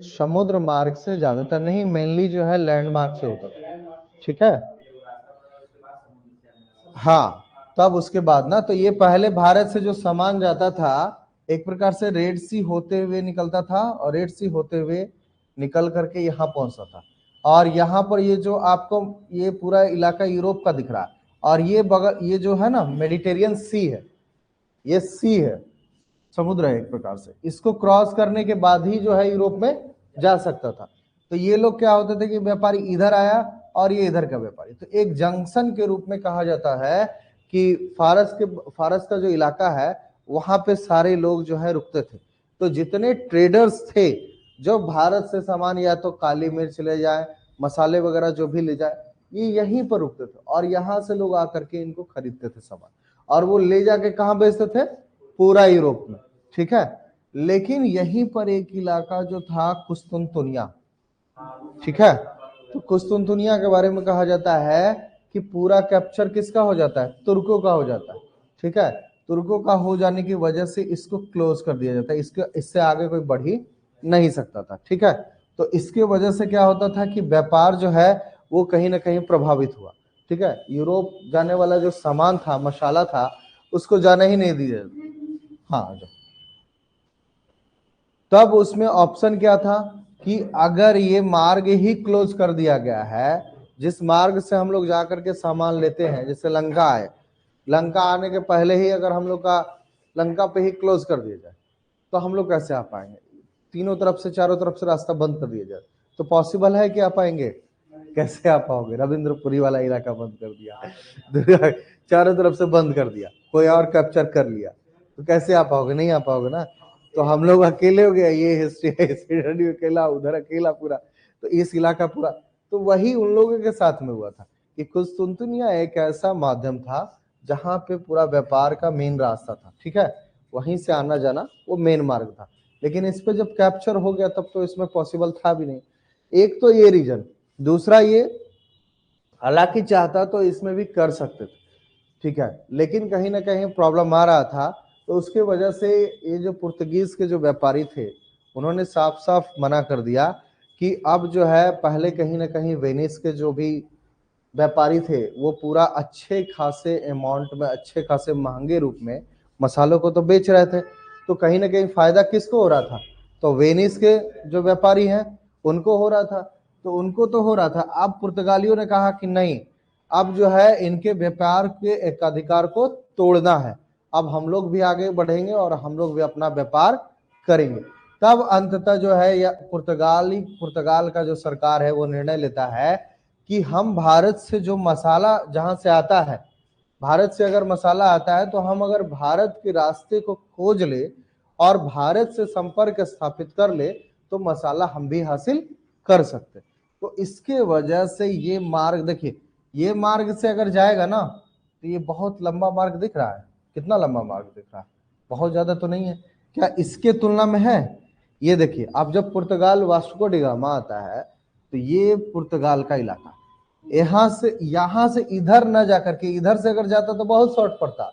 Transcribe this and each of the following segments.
समुद्र मार्ग से ज्यादातर नहीं, मेनली जो है लैंड मार्ग से होता था, ठीक है। हाँ, तब उसके बाद ना, तो ये पहले भारत से जो सामान जाता था एक प्रकार से रेड सी होते हुए निकलता था, और रेड सी होते हुए निकल करके यहाँ पहुंचता था। और यहाँ पर ये जो आपको ये पूरा इलाका यूरोप का दिख रहा है, और ये बगल ये जो है ना मेडिटेरियन सी है, ये सी है, समुद्र है एक प्रकार से। इसको क्रॉस करने के बाद ही जो है यूरोप में जा सकता था। तो ये लोग क्या होते थे कि व्यापारी इधर आया और ये इधर का व्यापारी, तो एक जंक्शन के रूप में कहा जाता है कि फारस का जो इलाका है वहां पे सारे लोग जो है रुकते थे। तो जितने ट्रेडर्स थे जो भारत से सामान या तो काली मिर्च ले जाए, मसाले वगैरह जो भी ले जाए, ये यहीं पर रुकते थे, और यहाँ से लोग आकर के इनको खरीदते थे सामान, और वो ले जाके कहाँ बेचते थे, पूरा यूरोप में, ठीक है। लेकिन यहीं पर एक इलाका जो था कुस्तुनतुनिया, ठीक है, तो कुस्तुनतुनिया के बारे में कहा जाता है कि पूरा कैप्चर किसका हो जाता है, तुर्कों का हो जाता है, ठीक है। तुर्कों का हो जाने की वजह से इसको क्लोज कर दिया जाता है, इससे आगे कोई बढ़ ही नहीं सकता था, ठीक है। तो इसके वजह से क्या होता था कि व्यापार जो है वो कहीं ना कहीं प्रभावित हुआ, ठीक है। यूरोप जाने वाला जो सामान था, मसाला था, उसको जाने ही नहीं दिया। हाँ, तब उसमें ऑप्शन क्या था कि अगर ये मार्ग ही क्लोज कर दिया गया है, जिस मार्ग से हम लोग जाकर के सामान लेते हैं, जैसे लंका आए, लंका आने के पहले ही अगर हम लोग का लंका पे ही क्लोज कर दिया जाए तो हम लोग कैसे आ पाएंगे, तीनों तरफ से चारों तरफ से रास्ता बंद कर दिया जाए तो पॉसिबल है कि आ पाएंगे, कैसे आ पाओगे, रविंद्रपुरी वाला इलाका बंद कर दिया चारों तरफ से बंद कर दिया, कोई और कैप्चर कर लिया, तो कैसे आ पाओगे, नहीं आ पाओगे ना। तो हम लोग अकेले हो गए, ये हिस्ट्री अकेला, उधर अकेला पूरा, तो इस इलाका पूरा। तो वही उन लोगों के साथ में हुआ था कि कुस्तुनतुनिया एक ऐसा माध्यम था जहां पे पूरा व्यापार का मेन रास्ता था, ठीक है, वहीं से आना जाना वो मेन मार्ग था। लेकिन इस पे जब कैप्चर हो गया तब तो इसमें पॉसिबल था भी नहीं। एक तो ये रीजन, दूसरा ये, हालांकि चाहता तो इसमें भी कर सकते थे, ठीक है, लेकिन कहीं ना कहीं प्रॉब्लम आ रहा था। तो उसके वजह से ये जो पुर्तगीज के जो व्यापारी थे उन्होंने साफ साफ मना कर दिया कि अब जो है, पहले कहीं ना कहीं वेनिस के जो भी व्यापारी थे वो पूरा अच्छे खासे अमाउंट में, अच्छे खासे महंगे रूप में मसालों को तो बेच रहे थे, तो कहीं ना कहीं फायदा किसको हो रहा था, तो वेनिस के जो व्यापारी हैं उनको हो रहा था। तो उनको तो हो रहा था, अब पुर्तगालियों ने कहा कि नहीं, अब जो है इनके व्यापार के एकाधिकार को तोड़ना है, अब हम लोग भी आगे बढ़ेंगे और हम लोग भी अपना व्यापार करेंगे। तब अंततः जो है या पुर्तगाल का जो सरकार है वो निर्णय लेता है कि हम भारत से जो मसाला जहां से आता है, भारत से अगर मसाला आता है तो हम अगर भारत के रास्ते को खोज ले और भारत से संपर्क स्थापित कर ले तो मसाला हम भी हासिल कर सकते। तो इसके वजह से ये मार्ग देखिए, ये मार्ग से अगर जाएगा ना तो ये बहुत लंबा मार्ग दिख रहा है, कितना लंबा मार्ग दिख रहा है, बहुत ज्यादा तो नहीं है, क्या इसके तुलना में है। ये देखिए, अब जब पुर्तगाल वास्को डिगामा आता है तो ये पुर्तगाल का इलाका, यहां से इधर न जाकर के इधर से अगर जाता तो बहुत शॉर्ट पड़ता,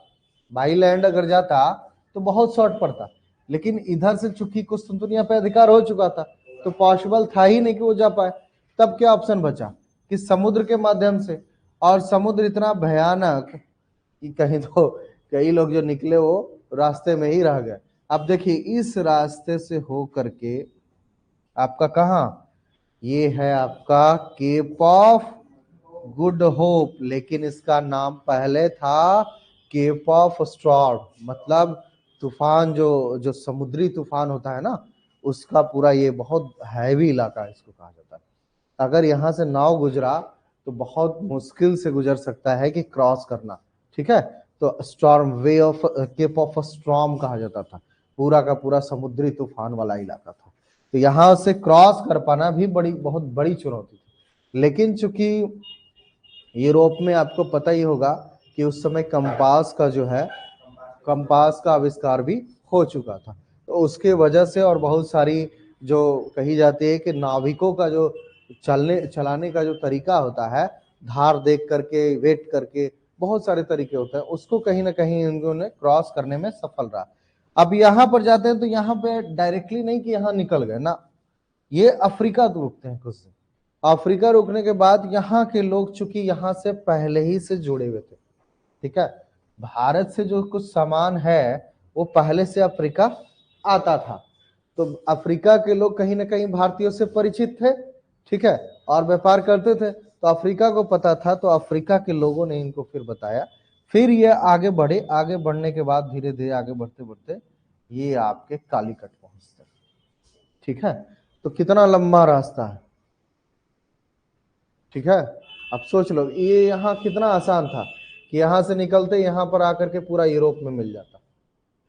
बाई लैंड अगर जाता तो बहुत शॉर्ट पड़ता, लेकिन इधर से चूंकि कुस्तुनतुनिया पे अधिकार हो चुका था तो पॉसिबल था ही नहीं कि वो जा पाए। तब क्या ऑप्शन बचा कि समुद्र के माध्यम से, और समुद्र इतना भयानक कि कहीं तो कई लोग जो निकले वो रास्ते में ही रह गए। अब देखिए, इस रास्ते से हो करके आपका कहाँ, ये है आपका केप ऑफ गुड होप, लेकिन इसका नाम पहले था केप ऑफ स्टॉर्म, मतलब तूफान, जो जो समुद्री तूफान होता है ना उसका पूरा ये बहुत हैवी इलाका है, इसको कहा जाता है। अगर यहाँ से नाव गुजरा तो बहुत मुश्किल से गुजर सकता है कि क्रॉस करना, ठीक है। तो स्टॉर्म, वे ऑफ केप ऑफ स्टॉर्म कहा जाता था, पूरा का पूरा समुद्री तूफान वाला इलाका था। तो यहाँ से क्रॉस कर पाना भी बहुत बड़ी चुनौती थी। लेकिन चूंकि यूरोप में आपको पता ही होगा कि उस समय कंपास का जो है, कंपास का आविष्कार भी हो चुका था, तो उसके वजह से और बहुत सारी जो कही जाती है कि नाविकों का जो चलाने का जो तरीका होता है, धार देख करके, वेट करके, बहुत सारे तरीके होते हैं, उसको कहीं ना कहीं उन्होंने क्रॉस करने में सफल रहा। अब यहाँ पर जाते हैं तो यहाँ पे डायरेक्टली नहीं कि यहाँ निकल गए ना, ये अफ्रीका तो रुकते हैं कुछ दिन। अफ्रीका रुकने के बाद यहाँ के लोग चूंकि यहाँ से पहले ही से जुड़े हुए थे, ठीक है, भारत से जो कुछ सामान है वो पहले से अफ्रीका आता था, तो अफ्रीका के लोग कहीं ना कहीं भारतीयों से परिचित थे, ठीक है, और व्यापार करते थे, तो अफ्रीका को पता था, तो अफ्रीका के लोगों ने इनको फिर बताया, फिर ये आगे बढ़े, आगे बढ़ने के बाद धीरे धीरे आगे बढ़ते बढ़ते ये आपके कालीकट पहुंचते, ठीक है। तो कितना लंबा रास्ता है, ठीक है। अब सोच लो ये यहाँ कितना आसान था कि यहाँ से निकलते यहाँ पर आकर के पूरा यूरोप में मिल जाता,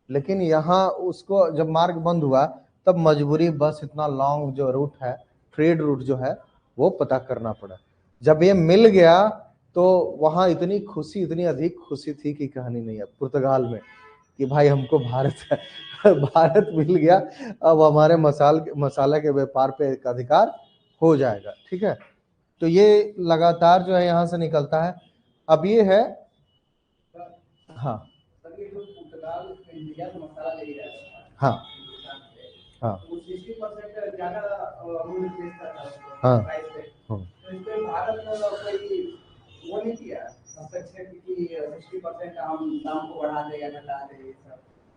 लेकिन यहाँ उसको जब मार्ग बंद हुआ तब मजबूरी बस इतना लॉन्ग जो रूट है, ट्रेड रूट जो है वो पता करना पड़ा। जब ये मिल गया तो वहां इतनी खुशी, इतनी अधिक खुशी थी कि कहानी नहीं है पुर्तगाल में, कि भाई हमको भारत भारत मिल गया, अब हमारे मसाला के व्यापार पे एक अधिकार हो जाएगा, ठीक है। तो ये लगातार जो है यहाँ से निकलता है। अब ये है, हाँ हाँ हाँ हाँ हाँ।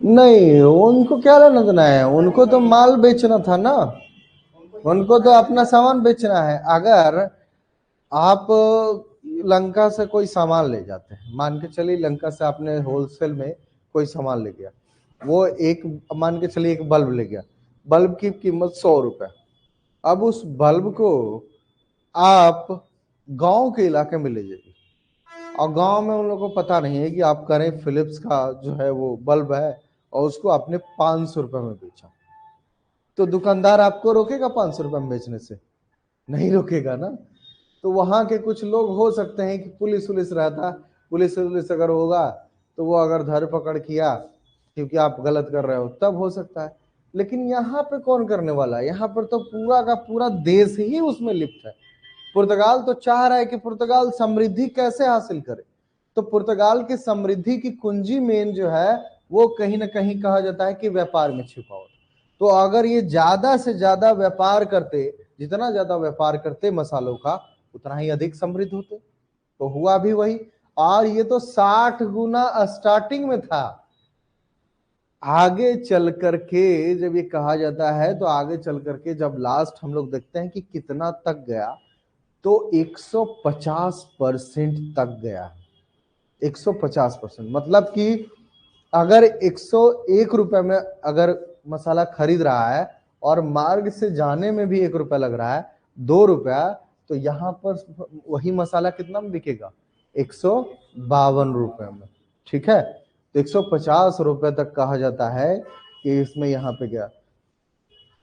नहीं, उनको क्या लेना देना है, उनको तो माल बेचना था ना, उनको तो अपना सामान बेचना है। अगर आप लंका से कोई सामान ले जाते हैं, मान के चलिए लंका से आपने होलसेल में कोई सामान ले गया, वो एक मान के चलिए एक बल्ब ले गया, बल्ब की कीमत 100 रुपए। अब उस बल्ब को आप गांव के इलाके में ले जाइए, और गांव में उन लोगों को पता नहीं है कि आप करें फिलिप्स का जो है वो बल्ब है, और उसको आपने 500 रुपए में बेचा, तो दुकानदार आपको रोकेगा 500 रुपए में बेचने से? नहीं रोकेगा ना। तो वहां के कुछ लोग हो सकते हैं कि पुलिस वुलिस रहता, पुलिस वुलिस अगर होगा तो वो अगर धरपकड़ किया क्योंकि आप गलत कर रहे हो तब हो सकता है, लेकिन यहाँ पे कौन करने वाला है? यहाँ पर तो पूरा का पूरा देश ही उसमें लिप्त है। पुर्तगाल तो चाह रहा है कि पुर्तगाल समृद्धि कैसे हासिल करे, तो पुर्तगाल की समृद्धि की कुंजी मेन जो है वो कहीं ना कहीं कहा जाता है कि व्यापार में छिपा हो। तो अगर ये ज्यादा से ज्यादा व्यापार करते, जितना ज्यादा व्यापार करते मसालों का, उतना ही अधिक समृद्ध होते। तो हुआ भी वही, और ये तो 60 गुना स्टार्टिंग में था। आगे चल करके जब ये कहा जाता है, तो आगे चल करके जब लास्ट हम लोग देखते हैं कि कितना तक गया, तो 150% तक गया। 150%, मतलब कि अगर 101 रुपए में अगर मसाला खरीद रहा है और मार्ग से जाने में भी 1 रुपया लग रहा है, 2 रुपया, तो यहाँ पर वही मसाला कितना में बिकेगा? 152 रुपए में, ठीक है। तो 150 रुपए तक कहा जाता है कि इसमें यहाँ पे गया।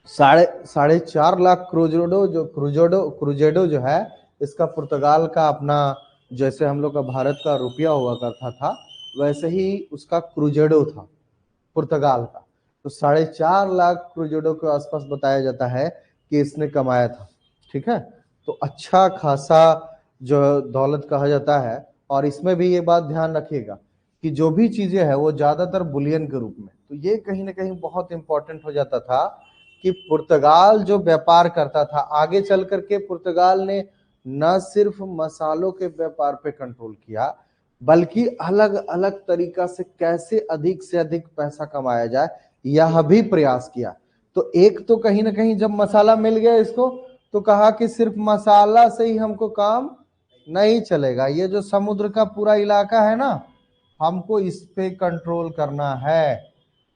साढ़े 4 लाख क्रूजेडो जो है, इसका पुर्तगाल का अपना, जैसे हम लोग का भारत का रुपया हुआ करता था, वैसे ही उसका क्रूजेडो था पुर्तगाल का। तो 4.5 लाख क्रूजेडो के आसपास बताया जाता है कि इसने कमाया था, ठीक है। तो अच्छा खासा जो दौलत कहा जाता है। और इसमें भी ये बात ध्यान रखिएगा कि जो भी चीजें है वो ज्यादातर बुलियन के रूप में, तो ये कहीं ना कहीं बहुत इंपॉर्टेंट हो जाता था कि पुर्तगाल जो व्यापार करता था, आगे चल करके पुर्तगाल ने न सिर्फ मसालों के व्यापार पे कंट्रोल किया, बल्कि अलग अलग तरीका से कैसे अधिक से अधिक पैसा कमाया जाए यह भी प्रयास किया। तो एक तो कहीं ना कहीं जब मसाला मिल गया इसको, तो कहा कि सिर्फ मसाला से ही हमको काम नहीं चलेगा, ये जो समुद्र का पूरा इलाका है ना, हमको इस पे कंट्रोल करना है।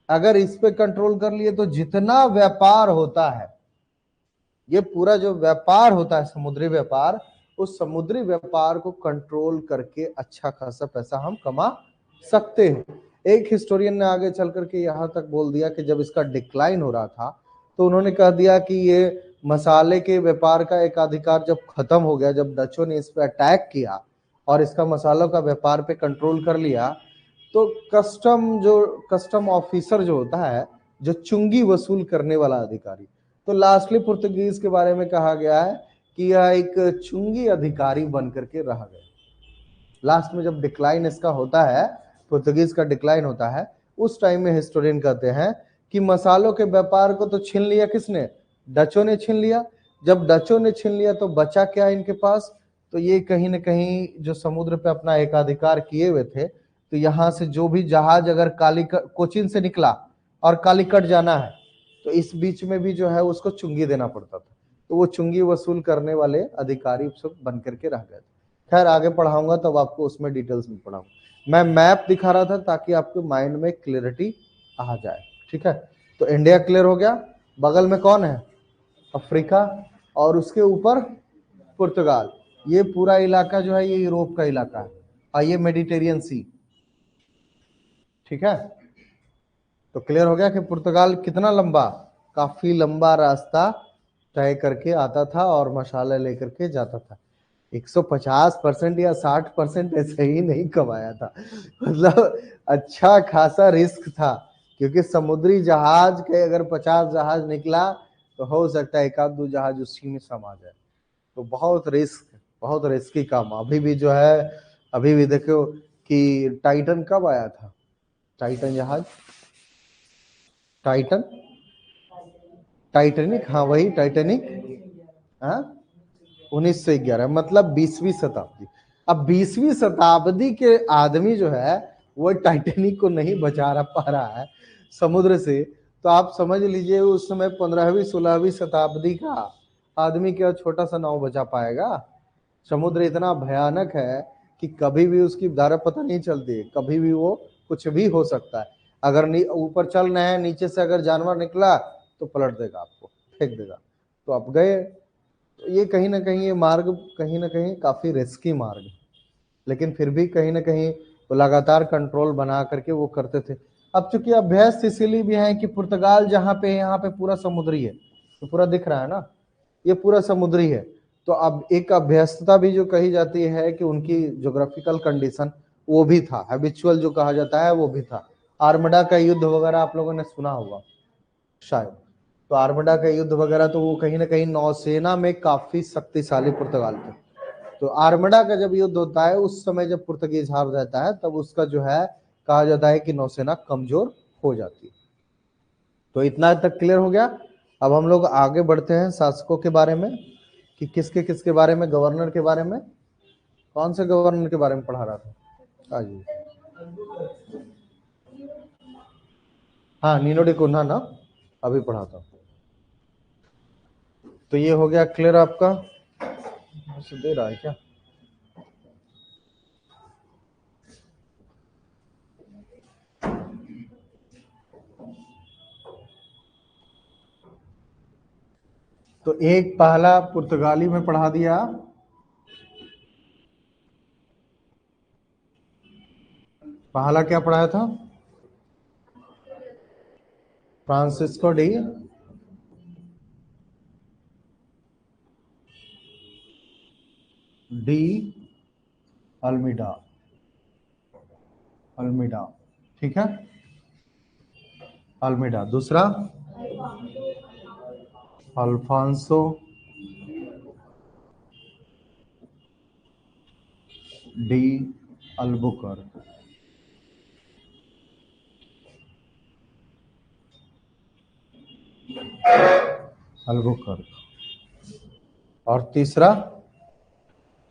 अगर इस पे कंट्रोल कर लिए तो जितना व्यापार होता है, ये पूरा जो व्यापार होता है समुद्री व्यापार, उस समुद्री व्यापार को कंट्रोल करके अच्छा खासा पैसा हम कमा सकते हैं। एक हिस्टोरियन ने आगे चल करके यहाँ तक बोल दिया कि जब इसका डिक्लाइन हो रहा था, तो उन्होंने कह दिया कि ये मसाले के व्यापार का एक अधिकार जब खत्म हो गया, जब डचों ने इस पर अटैक किया और इसका मसालों का व्यापार पे कंट्रोल कर लिया, तो कस्टम ऑफिसर जो होता है, जो चुंगी वसूल करने वाला अधिकारी, तो लास्टली पुर्तगीज के बारे में कहा गया है कि यह एक चुंगी अधिकारी बन करके रह गए। लास्ट में जब डिक्लाइन इसका होता है, पुर्तगीज का डिक्लाइन होता है, उस टाइम में हिस्टोरियन कहते हैं कि मसालों के व्यापार को तो छीन लिया किसने? डचों ने छीन लिया। जब डचों ने छीन लिया तो बचा क्या इनके पास, तो ये कहीं ना कहीं जो समुद्र पे अपना एकाधिकार किए हुए थे, तो यहाँ से जो भी जहाज अगर कोचीन से निकला और कालीकट जाना है, तो इस बीच में भी जो है उसको चुंगी देना पड़ता था, तो वो चुंगी वसूल करने वाले अधिकारी सब बन करके रह गए। खैर आगे पढ़ाऊंगा तब आपको उसमें डिटेल्स में पढ़ाऊंगा। मैं मैप दिखा रहा था ताकि आपके माइंड में क्लियरिटी आ जाए, ठीक है। तो इंडिया क्लियर हो गया, बगल में कौन है, अफ्रीका, और उसके ऊपर पुर्तगाल। ये पूरा इलाका जो है ये यूरोप का इलाका है, और ये मेडिटेरियन सी, ठीक है। तो क्लियर हो गया कि पुर्तगाल कितना लंबा, काफी लंबा रास्ता तय करके आता था और मसाले लेकर के जाता था। 150% या 60% ऐसे ही नहीं कमाया था, मतलब अच्छा खासा रिस्क था, क्योंकि समुद्री जहाज के अगर 50 जहाज निकला तो हो सकता है एक आध दो जहाज उसी में समा जाए। तो बहुत रिस्की काम। अभी भी जो है, अभी भी देखो कि टाइटन कब आया था, टाइटन जहाज, टाइटन, टाइटेनिक, हाँ वही टाइटेनिक, हाँ 1911, मतलब 20वीं शताब्दी। अब 20वीं शताब्दी के आदमी जो है वो टाइटेनिक को नहीं बचा पा रहा है समुद्र से, तो आप समझ लीजिए उस समय 15वीं 16वीं शताब्दी का आदमी क्या छोटा सा नाव बचा पाएगा। समुद्र इतना भयानक है कि कभी भी उसकी धारा पता नहीं चलती है, कभी भी वो कुछ भी हो सकता है। अगर ऊपर चल रहे हैं, नीचे से अगर जानवर निकला तो पलट देगा, आपको फेंक देगा, तो आप गए। तो ये कहीं ना कहीं ये मार्ग कहीं ना कहीं काफी रिस्की मार्ग है, लेकिन फिर भी कहीं ना कहीं वो लगातार कंट्रोल बना करके वो करते थे। अब चूंकि अभ्यस्त इसीलिए भी है कि पुर्तगाल जहाँ पे, यहाँ पे पूरा समुद्री है, तो पूरा दिख रहा है ना, ये पूरा समुद्री है। तो अब एक अभ्यस्तता भी जो कही जाती है कि उनकी ज्योग्राफिकल कंडीशन वो भी था, हैबिचुअल जो कहा जाता है वो भी था। आर्मडा का युद्ध वगैरह आप लोगों ने सुना होगा शायद, तो आर्मडा का युद्ध वगैरह तो वो कहीं ना कहीं नौसेना में काफी शक्तिशाली पुर्तगाल थे। तो आर्मडा का जब युद्ध होता है उस समय जब पुर्तगीज हार जाता है, तब उसका जो है कहा जाता है कि नौसेना कमजोर हो जाती है। तो इतना तक क्लियर हो गया। अब हम लोग आगे बढ़ते हैं शासकों के बारे में, कि किसके किसके बारे में, गवर्नर के बारे में। कौन से गवर्नर के बारे में पढ़ा रहा था आज? हाँ नीनो डी कुन्हा ना, अभी पढ़ा था। तो ये हो गया क्लियर आपका, दे रहा है क्या? तो एक पहला पुर्तगाली में पढ़ा दिया, पहला क्या पढ़ाया था, फ्रांसिस्को डी अल्मीडा, अल्मीडा, ठीक है, अल्मीडा। दूसरा अल्फांसो डी अल्बुकर्क, अल्बुकर्क। और तीसरा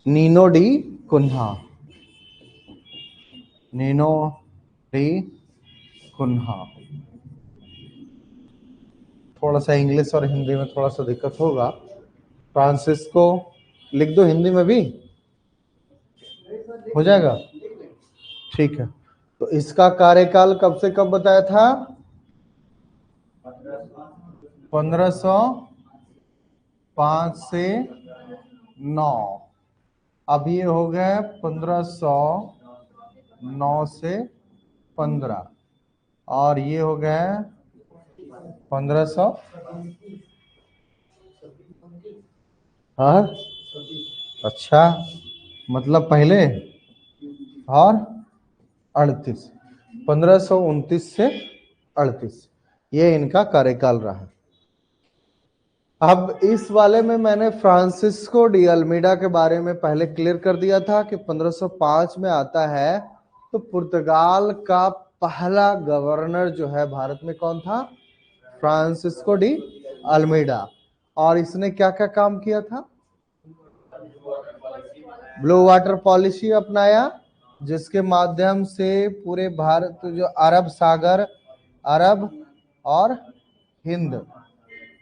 Nuno da Cunha, Nuno da Cunha. थोड़ा सा इंग्लिश और हिंदी में थोड़ा सा दिक्कत होगा। फ्रांसिस्को लिख दो हिंदी में भी हो जाएगा, ठीक है। तो इसका कार्यकाल कब से कब बताया था, 1505 से 9। अब ये हो गए 1509 से 15, और ये हो गए 1500, हाँ अच्छा, मतलब पहले, और 38, 1529 से 38, ये इनका कार्यकाल रहा। अब इस वाले में मैंने फ्रांसिस्को डी अल्मीडा के बारे में पहले क्लियर कर दिया था कि 1505 में आता है। तो पुर्तगाल का पहला गवर्नर जो है भारत में कौन था, फ्रांसिस्को डी अल्मीडा। और इसने क्या क्या काम किया था? ब्लू वाटर पॉलिसी अपनाया, जिसके माध्यम से पूरे भारत जो अरब सागर, अरब और हिंद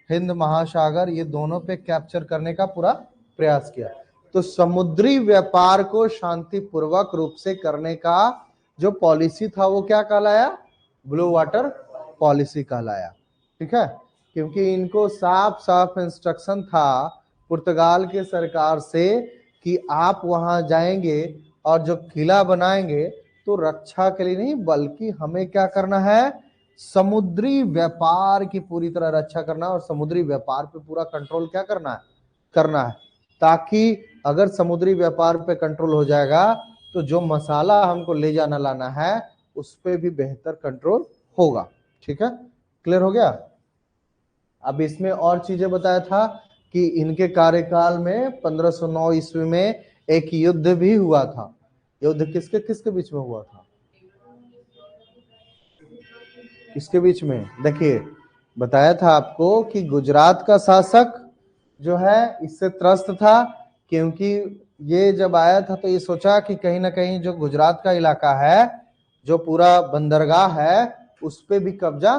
हिंद महासागर, ये दोनों पे कैप्चर करने का पूरा प्रयास किया। तो समुद्री व्यापार को शांतिपूर्वक रूप से करने का जो पॉलिसी था वो क्या कहलाया? ब्लू वाटर पॉलिसी कहलाया। ठीक है, क्योंकि इनको साफ साफ इंस्ट्रक्शन था पुर्तगाल के सरकार से कि आप वहां जाएंगे और जो किला बनाएंगे तो रक्षा के लिए नहीं, बल्कि हमें क्या करना है? समुद्री व्यापार की पूरी तरह रक्षा करना और समुद्री व्यापार पे पूरा कंट्रोल क्या करना है, ताकि अगर समुद्री व्यापार पे कंट्रोल हो जाएगा तो जो मसाला हमको ले जाना लाना है उस पे भी बेहतर कंट्रोल होगा। ठीक है, क्लियर हो गया? अब इसमें और चीजें बताया था कि इनके कार्यकाल में 1509 ईस्वी में एक युद्ध भी हुआ था। युद्ध किसके किसके बीच में हुआ था? किसके बीच में? देखिए, बताया था आपको कि गुजरात का शासक जो है इससे त्रस्त था, क्योंकि ये जब आया था तो ये सोचा कि कहीं ना कहीं जो गुजरात का इलाका है, जो पूरा बंदरगाह है, उस पे भी कब्जा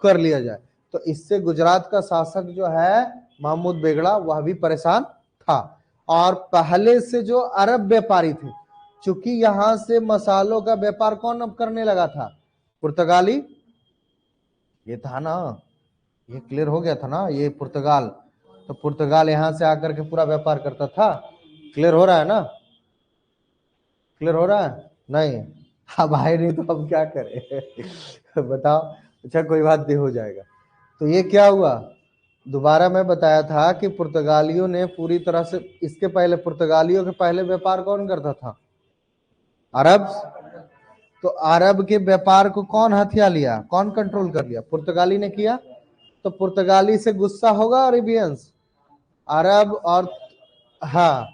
कर लिया जाए। तो इससे गुजरात का शासक जो है महमूद बेगड़ा, वह भी परेशान था। और पहले से जो अरब व्यापारी थे, चूंकि यहां से मसालों का व्यापार कौन अब करने लगा था? पुर्तगाली। ये था ना, ये क्लियर हो गया था ना, ये पुर्तगाल। तो पुर्तगाल यहां से आकर के पूरा व्यापार करता था। क्लियर हो रहा है ना? क्लियर हो रहा है? नहीं, अब आए नहीं तो अब क्या करें? बताओ। अच्छा कोई बात नहीं, हो जाएगा। तो ये क्या हुआ? दोबारा मैं बताया था कि पुर्तगालियों ने पूरी तरह से, इसके पहले पुर्तगालियों के पहले व्यापार कौन करता था? अरब। तो अरब के व्यापार को कौन हथिया लिया, कौन कंट्रोल कर लिया? पुर्तगाली ने किया। तो पुर्तगाली से गुस्सा होगा अरेबियंस, अरब और, हाँ,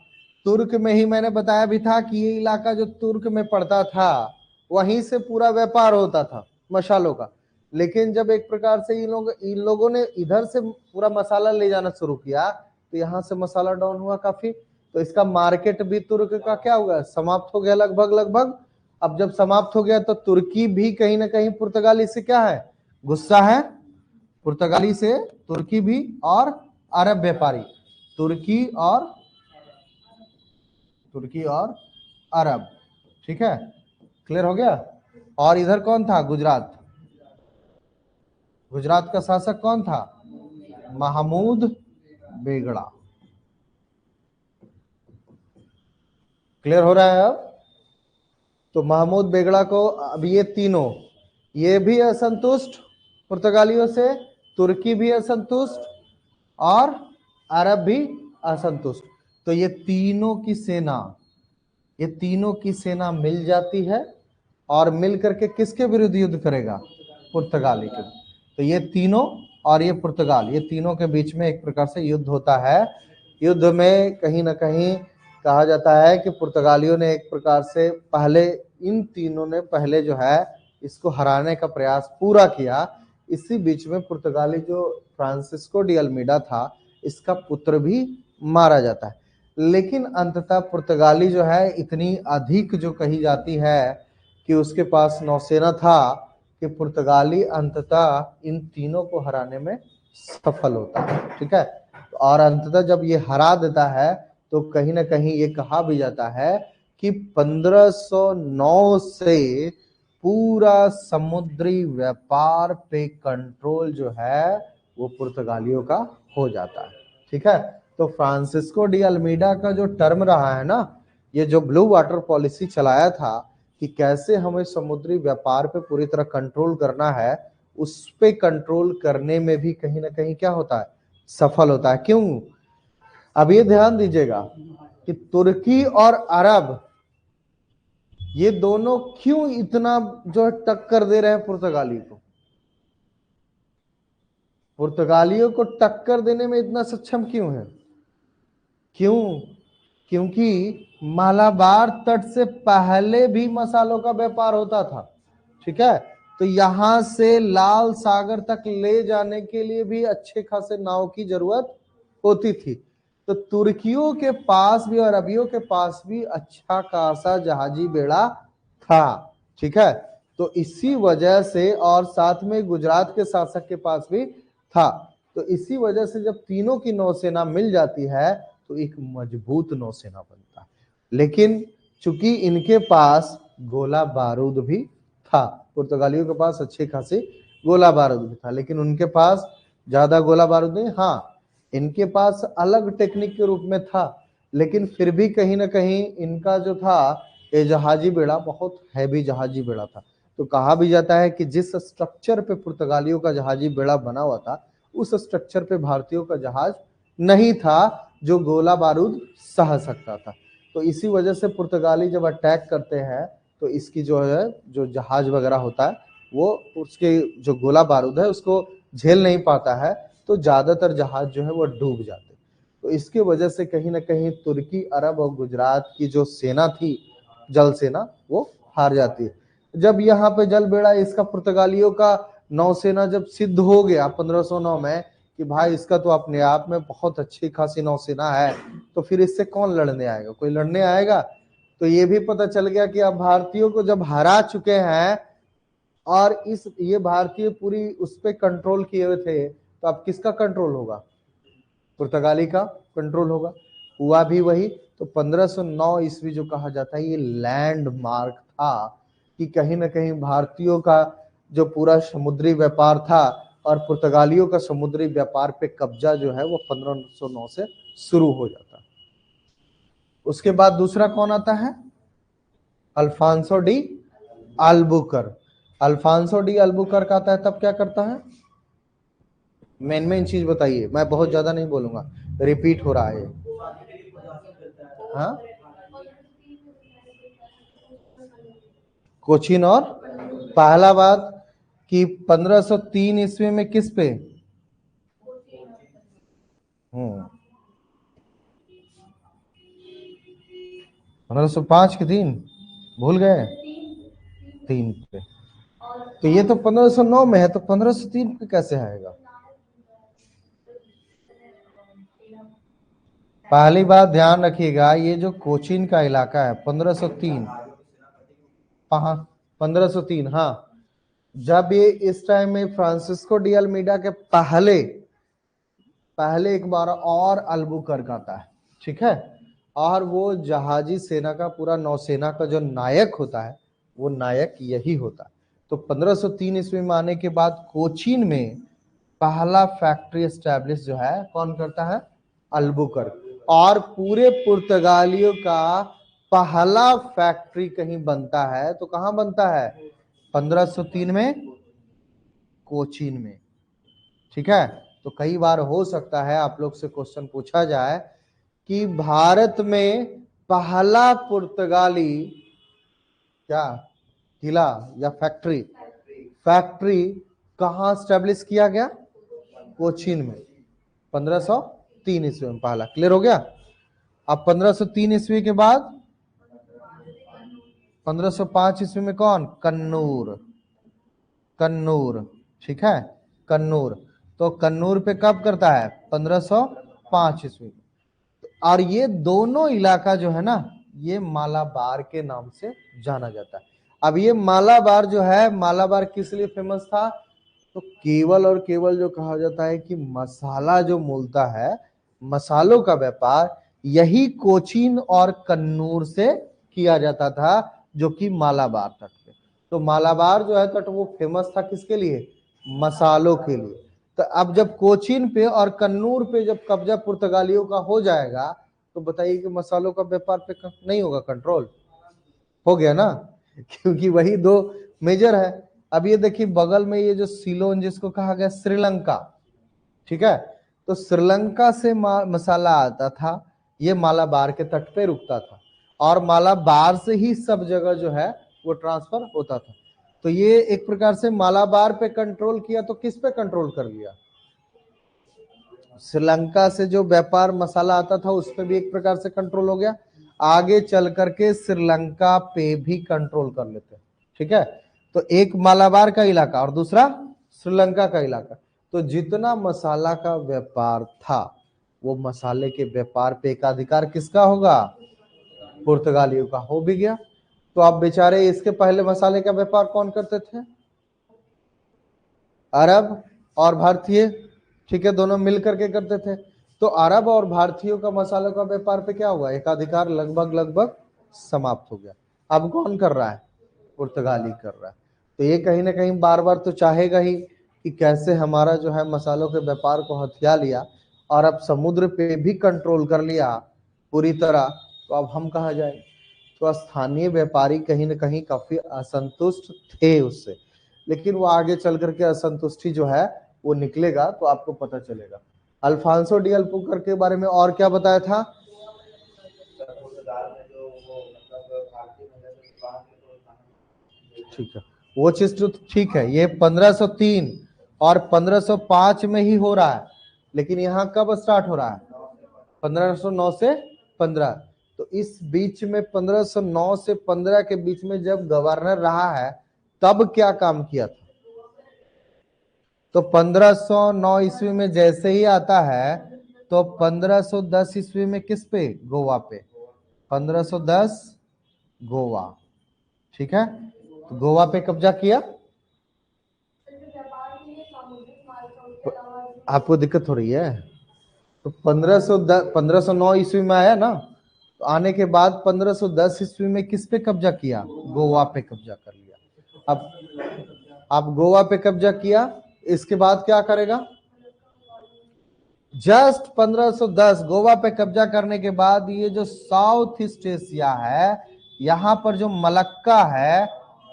तुर्क में ही मैंने बताया भी था कि ये इलाका जो तुर्क में पड़ता था वहीं से पूरा व्यापार होता था मसालों का। लेकिन जब एक प्रकार से इन लोगों ने इधर से पूरा मसाला ले जाना शुरू किया तो यहाँ से मसाला डाउन हुआ काफी। तो इसका मार्केट भी तुर्क का क्या हुआ? समाप्त हो गया लगभग लगभग। अब जब समाप्त हो गया तो तुर्की भी कहीं ना कहीं पुर्तगाली से क्या है? गुस्सा है। पुर्तगाली से तुर्की भी, और अरब व्यापारी, तुर्की और अरब। ठीक है, क्लियर हो गया? और इधर कौन था? गुजरात। गुजरात का शासक कौन था? महमूद बेगड़ा। क्लियर हो रहा है अब? तो महमूद बेगड़ा को अब ये तीनों, ये भी असंतुष्ट पुर्तगालियों से, तुर्की भी असंतुष्ट और अरब भी असंतुष्ट। तो ये तीनों की सेना मिल जाती है और मिल करके किसके विरुद्ध युद्ध करेगा? पुर्तगाली के। तो ये तीनों और ये पुर्तगाल, ये तीनों के बीच में एक प्रकार से युद्ध होता है। युद्ध में कहीं ना कहीं कहा जाता है कि पुर्तगालियों ने एक प्रकार से पहले, इन तीनों ने पहले जो है इसको हराने का प्रयास पूरा किया। इसी बीच में पुर्तगाली जो फ्रांसिस्को डी अल्मीडा था, इसका पुत्र भी मारा जाता है। लेकिन अंततः पुर्तगाली जो है इतनी अधिक जो कही जाती है कि उसके पास नौसेना था कि पुर्तगाली अंततः इन तीनों को हराने में सफल होता है। ठीक है, और अंततः जब ये हरा देता है तो कहीं ना कहीं ये कहा भी जाता है कि 1509 से पूरा समुद्री व्यापार पे कंट्रोल जो है वो पुर्तगालियों का हो जाता है। ठीक है, तो फ्रांसिस्को डी अल्मीडा का जो टर्म रहा है ना, ये जो ब्लू वाटर पॉलिसी चलाया था कि कैसे हमें समुद्री व्यापार पे पूरी तरह कंट्रोल करना है, उस पे कंट्रोल करने में भी कहीं ना कहीं क्या होता है? सफल होता है। क्यों? अब ये ध्यान दीजिएगा कि तुर्की और अरब, ये दोनों क्यों इतना जो टक्कर दे रहे हैं पुर्तगाली को? पुर्तगालियों को टक्कर देने में इतना सक्षम क्यों है? क्यों? क्योंकि मालाबार तट से पहले भी मसालों का व्यापार होता था। ठीक है, तो यहां से लाल सागर तक ले जाने के लिए भी अच्छे खासे नाव की जरूरत होती थी। तो तुर्कियों के पास भी और अरबियों के पास भी अच्छा खासा जहाजी बेड़ा था, ठीक है। तो इसी वजह से, और साथ में गुजरात के शासक के पास भी था, तो इसी वजह से जब तीनों की नौसेना मिल जाती है तो एक मजबूत नौसेना बनता है। लेकिन चूंकि इनके पास गोला बारूद भी था, पुर्तगालियों के पास अच्छी खासी गोला बारूद भी था, लेकिन उनके पास ज्यादा गोला बारूद नहीं। हाँ, इनके पास अलग टेक्निक के रूप में था, लेकिन फिर भी कहीं ना कहीं इनका जो था ये जहाजी बेड़ा बहुत हैवी जहाजी बेड़ा था। तो कहा भी जाता है कि जिस स्ट्रक्चर पे पुर्तगालियों का जहाजी बेड़ा बना हुआ था, उस स्ट्रक्चर पे भारतीयों का जहाज नहीं था जो गोला बारूद सह सकता था। तो इसी वजह से पुर्तगाली जब अटैक करते हैं तो इसकी जो है जो जहाज वगैरह होता है वो उसके जो गोला बारूद है उसको झेल नहीं पाता है, तो ज्यादातर जहाज जो है वो डूब जाते। तो इसके वजह से कहीं ना कहीं तुर्की, अरब और गुजरात की जो सेना थी, जल सेना, वो हार जाती है। जब यहाँ पे जल बेड़ा इसका पुर्तगालियों का नौसेना जब सिद्ध हो गया 1509 में कि भाई इसका तो अपने आप में बहुत अच्छी खासी नौसेना है, तो फिर इससे कौन लड़ने आएगा, कोई लड़ने आएगा। तो ये भी पता चल गया कि अब भारतीयों को जब हरा चुके हैं और ये भारतीय पूरी उस पर कंट्रोल किए हुए थे, तो अब किसका कंट्रोल होगा, पुर्तगाली का कंट्रोल होगा। हुआ भी वही। तो 1509 ईस्वी जो कहा जाता है ये लैंडमार्क था कि कहीं ना कहीं भारतीयों का जो पूरा समुद्री व्यापार था और पुर्तगालियों का समुद्री व्यापार पे कब्जा जो है वो 1509 से शुरू हो जाता है। उसके बाद दूसरा कौन आता है, Alfonso de Albuquerque. Alfonso de Albuquerque आता है, तब क्या करता है, मेन चीज बताइए, मैं बहुत ज्यादा नहीं बोलूंगा, रिपीट हो रहा है। हाँ, कोचीन, और पहला बात कि 1503 ईस्वी में किस पे, 1505 के 3 भूल गए, 3 पे। तो ये तो 1509 में है, तो 1503 पे कैसे आएगा। पहली बात ध्यान रखिएगा, ये जो कोचीन का इलाका है 1503, 1503, हाँ, जब ये इस टाइम में फ्रांसिस्को डी अल्मीडा के पहले एक बार और अल्बुकर्क आता है, ठीक है। और वो जहाजी सेना का, पूरा नौसेना का जो नायक होता है वो नायक यही होता है। तो 1503 ईस्वी में आने के बाद कोचीन में पहला फैक्ट्री एस्टेब्लिश जो है कौन करता है, अल्बुकर्क। और पूरे पुर्तगालियों का पहला फैक्ट्री कहीं बनता है तो कहां बनता है, 1503 में कोचीन में, ठीक है। तो कई बार हो सकता है आप लोग से क्वेश्चन पूछा जाए कि भारत में पहला पुर्तगाली क्या किला या फैक्ट्री कहां स्टेब्लिश किया गया, कोचीन में, 1503 ईस्वी में पहला। क्लियर हो गया। अब 1503 ईस्वी के बाद 1505 ईस्वी में कौन, कन्नूर, ठीक है, कन्नूर। तो कन्नूर पे कब करता है, 1505 ईस्वी। और ये दोनों इलाका जो है ना, ये मालाबार के नाम से जाना जाता है। अब ये मालाबार जो है, मालाबार किस लिए फेमस था, तो केवल और केवल जो कहा जाता है कि मसाला जो मूलता है, मसालों का व्यापार यही कोचीन और कन्नूर से किया जाता था, जो कि मालाबार तट पे। तो मालाबार जो है तट वो फेमस था किसके लिए, मसालों के लिए। तो अब जब कोचीन पे और कन्नूर पे जब कब्जा पुर्तगालियों का हो जाएगा, तो बताइए कि मसालों का व्यापार पे नहीं होगा कंट्रोल, हो गया ना, क्योंकि वही दो मेजर है। अब ये देखिए बगल में ये जो सीलोन जिसको कहा गया श्रीलंका, ठीक है, तो श्रीलंका से मसाला आता था, ये मालाबार के तट पे रुकता था, और मालाबार से ही सब जगह जो है वो ट्रांसफर होता था। तो ये एक प्रकार से मालाबार पे कंट्रोल किया, तो किस पे कंट्रोल कर लिया, श्रीलंका से जो व्यापार मसाला आता था उस पर भी एक प्रकार से कंट्रोल हो गया। आगे चल करके श्रीलंका पे भी कंट्रोल कर लेते, ठीक है। तो एक मालाबार का इलाका और दूसरा श्रीलंका का इलाका। तो जितना मसाला का व्यापार था वो मसाले के व्यापार पे एकाधिकार किसका होगा? पुर्तगालियों का। हो भी गया। तो आप बेचारे इसके पहले मसाले का व्यापार कौन करते थे? अरब और भारतीय, ठीक है, दोनों मिल करके करते थे। तो अरब और भारतीयों का मसालों का व्यापार पे क्या हुआ? एकाधिकार लगभग लगभग समाप्त हो गया। अब कौन कर रहा है? पुर्तगाली कर रहा है। तो ये कहीं ना कहीं बार बार तो चाहेगा ही कि कैसे हमारा जो है मसालों के व्यापार को हथिया लिया और अब समुद्र पे भी कंट्रोल कर लिया पूरी तरह, तो अब हम कहाँ जाए? तो स्थानीय व्यापारी कहीं ना कहीं काफी असंतुष्ट थे उससे, लेकिन वो आगे चल करके असंतुष्टि जो है वो निकलेगा तो आपको पता चलेगा। अल्फांसो डी अल्बुकर्क के बारे में और क्या बताया था? ठीक है, वो चीज तो ठीक है, ये 1503 और 1505 में ही हो रहा है, लेकिन यहाँ कब स्टार्ट हो रहा है? 1509 से 15। तो इस बीच में 1509 से 15 के बीच में जब गवर्नर रहा है तब क्या काम किया था? तो 1509 ईस्वी में जैसे ही आता है तो 1510 ईस्वी में किस पे? गोवा पे। 1510 गोवा, ठीक है, तो गोवा पे कब्जा किया। आपको दिक्कत हो रही है? तो 1509 ईस्वी में आया ना, तो आने के बाद 1510 ईस्वी में किस पे कब्जा किया? गोवा पे कब्जा कर लिया। अब गोवा पे कब्जा किया, इसके बाद क्या करेगा? जस्ट 1510 गोवा पे कब्जा करने के बाद ये जो साउथ ईस्ट एशिया है, यहां पर जो मलक्का है,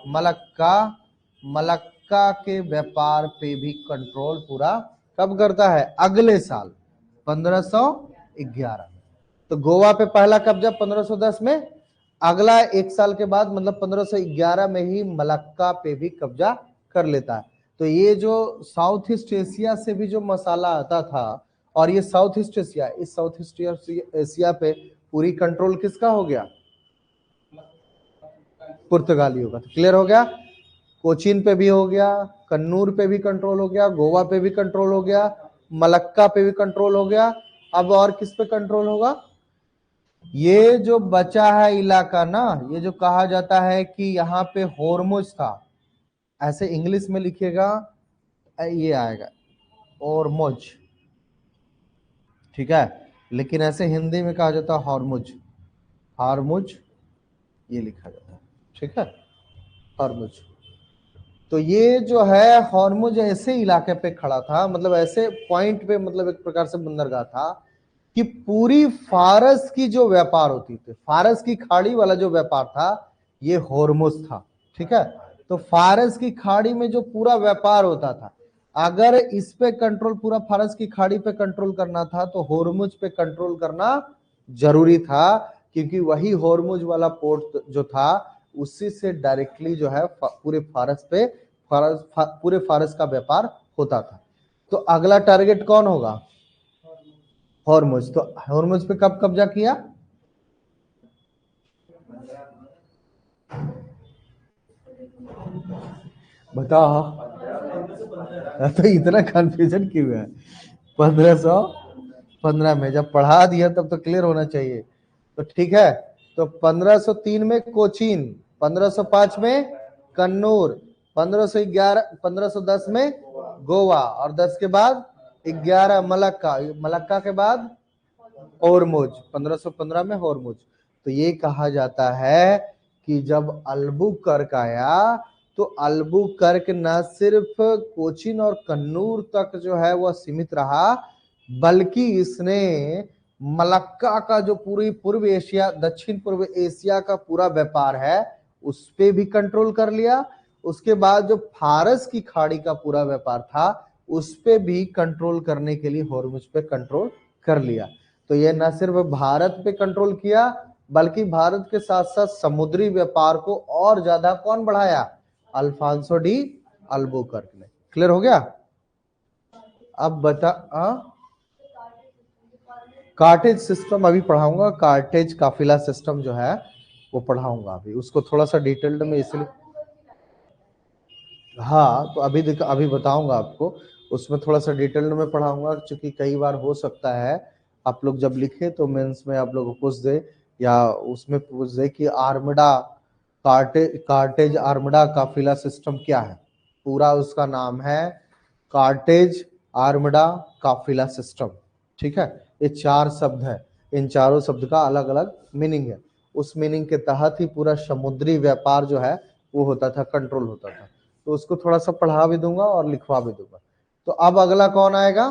मलक्का मलक्का के व्यापार पे भी कंट्रोल पूरा कब करता है? अगले साल 1511। तो गोवा पे पहला कब्जा 1510 में, अगला एक साल के बाद मतलब 1511 में ही मलक्का पे भी कब्जा कर लेता है। तो ये जो साउथ ईस्ट एशिया से भी जो मसाला आता था, और ये साउथ ईस्ट एशिया, इस साउथ ईस्ट एशिया पे पूरी कंट्रोल किसका हो गया? पुर्तगालियों का। क्लियर हो गया? कोचीन पे भी हो गया, कन्नूर पे भी कंट्रोल हो गया, गोवा पे भी कंट्रोल हो गया, मलक्का पे भी कंट्रोल हो गया। अब और किस पे कंट्रोल होगा? ये जो बचा है इलाका ना, ये जो कहा जाता है कि यहाँ पे होर्मुज था, ऐसे इंग्लिश में लिखेगा ये आएगा ओरमुज, ठीक है, लेकिन ऐसे हिंदी में कहा जाता है हॉर्मुज। हार्मुज ये लिखा जाता है, ठीक है, हॉर्मुज। तो ये जो है हॉर्मुज ऐसे इलाके पे खड़ा था, मतलब ऐसे पॉइंट पे, मतलब एक प्रकार से बंदरगाह था कि पूरी फारस की जो व्यापार होती थी, फारस की खाड़ी वाला जो व्यापार था, ये हॉर्मुज था, ठीक है। तो फारस की खाड़ी में जो पूरा व्यापार होता था, अगर इस पे कंट्रोल, पूरा फारस की खाड़ी पे कंट्रोल करना था तो हॉर्मुज पे कंट्रोल करना जरूरी था, क्योंकि वही हॉर्मुज वाला पोर्ट जो था उसी से डायरेक्टली जो है पूरे फारस पे पूरे फारस का व्यापार होता था। तो अगला टारगेट कौन होगा? हॉर्मुज। तो हॉर्मुज पे कब कब्जा किया? बताओ। तो इतना कंफ्यूजन क्यों है? 1515 में जब पढ़ा दिया तब तो क्लियर होना चाहिए। तो ठीक है, तो 1503 में कोचीन, 1505 में कन्नूर, 1510 में गोवा, और 10 के बाद 11 मलक्का, मलक्का के बाद होर्मुज, 1515 में होर्मुज। तो ये कहा जाता है कि जब अल्बुकर्क आया तो अल्बुकर्क न सिर्फ कोचीन और कन्नूर तक जो है वह सीमित रहा, बल्कि इसने मलक्का का जो पूरी पूर्व एशिया, दक्षिण पूर्व एशिया का पूरा व्यापार है उस पे भी कंट्रोल कर लिया। उसके बाद जो फारस की खाड़ी का पूरा व्यापार था उस पे भी कंट्रोल करने के लिए हॉर्मुज पे कंट्रोल कर लिया। तो ये न सिर्फ भारत पे कंट्रोल किया, बल्कि भारत के साथ साथ समुद्री व्यापार को और ज्यादा कौन बढ़ाया? अल्फांसो डी अल्बुकर्क ने। क्लियर हो गया? अब बता, कार्टेज सिस्टम अभी पढ़ाऊंगा, कार्टेज काफिला सिस्टम जो है वो पढ़ाऊंगा अभी, उसको थोड़ा सा डिटेल्ड में इसलिए, हाँ तो अभी बताऊंगा आपको, उसमें थोड़ा सा डिटेल्ड में पढ़ाऊंगा, क्योंकि कई बार हो सकता है आप लोग जब लिखे तो मेंस में आप लोग को पूछ दे या उसमें पूछ दे कि आर्मडा कार्टेज आर्मडा काफिला सिस्टम क्या है, पूरा उसका नाम है कार्टेज आर्मडा काफिला सिस्टम। ठीक है, ये 4 शब्द है, इन चारों शब्द का अलग अलग मीनिंग है। उस मीनिंग के तहत ही पूरा समुद्री व्यापार जो है वो होता था, कंट्रोल होता था। तो उसको थोड़ा सा पढ़ा भी दूंगा और लिखवा भी दूंगा। तो अब अगला कौन आएगा?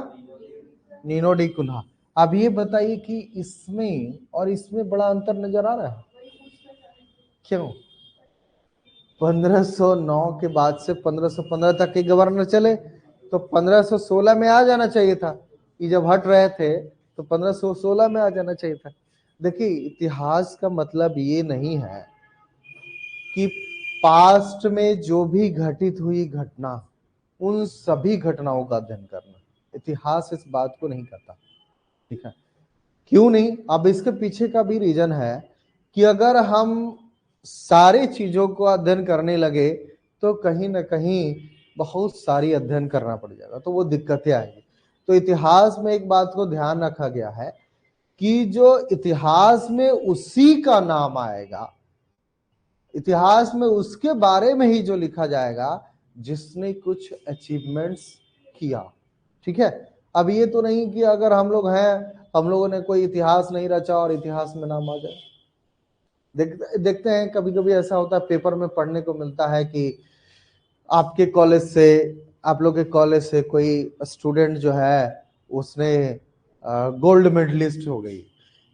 Nuno da Cunha. अब ये बताइए कि इसमें और इसमें बड़ा अंतर नजर आ रहा है क्यों? 1509 के बाद से 1515 तक के गवर्नर चले तो 1516 में आ जाना चाहिए था। ये जब हट रहे थे तो 1516 में आ जाना चाहिए था। देखिए, इतिहास का मतलब ये नहीं है कि पास्ट में जो भी घटित हुई घटना उन सभी घटनाओं का अध्ययन करना। इतिहास इस बात को नहीं करता। ठीक है, क्यों नहीं? अब इसके पीछे का भी रीजन है कि अगर हम सारी चीजों को अध्ययन करने लगे तो कहीं ना कहीं बहुत सारी अध्ययन करना पड़ जाएगा, तो वो दिक्कतें आएंगी। तो इतिहास में एक बात को ध्यान रखा गया है कि जो इतिहास में उसी का नाम आएगा, इतिहास में उसके बारे में ही जो लिखा जाएगा जिसने कुछ अचीवमेंट्स किया। ठीक है, अब ये तो नहीं कि अगर हम लोग हैं, हम लोगों ने कोई इतिहास नहीं रचा और इतिहास में नाम आ जाए। देखते हैं कभी कभी ऐसा होता है, पेपर में पढ़ने को मिलता है कि आपके कॉलेज से, आप लोग के कॉलेज से कोई स्टूडेंट जो है उसने गोल्ड मेडलिस्ट हो गई,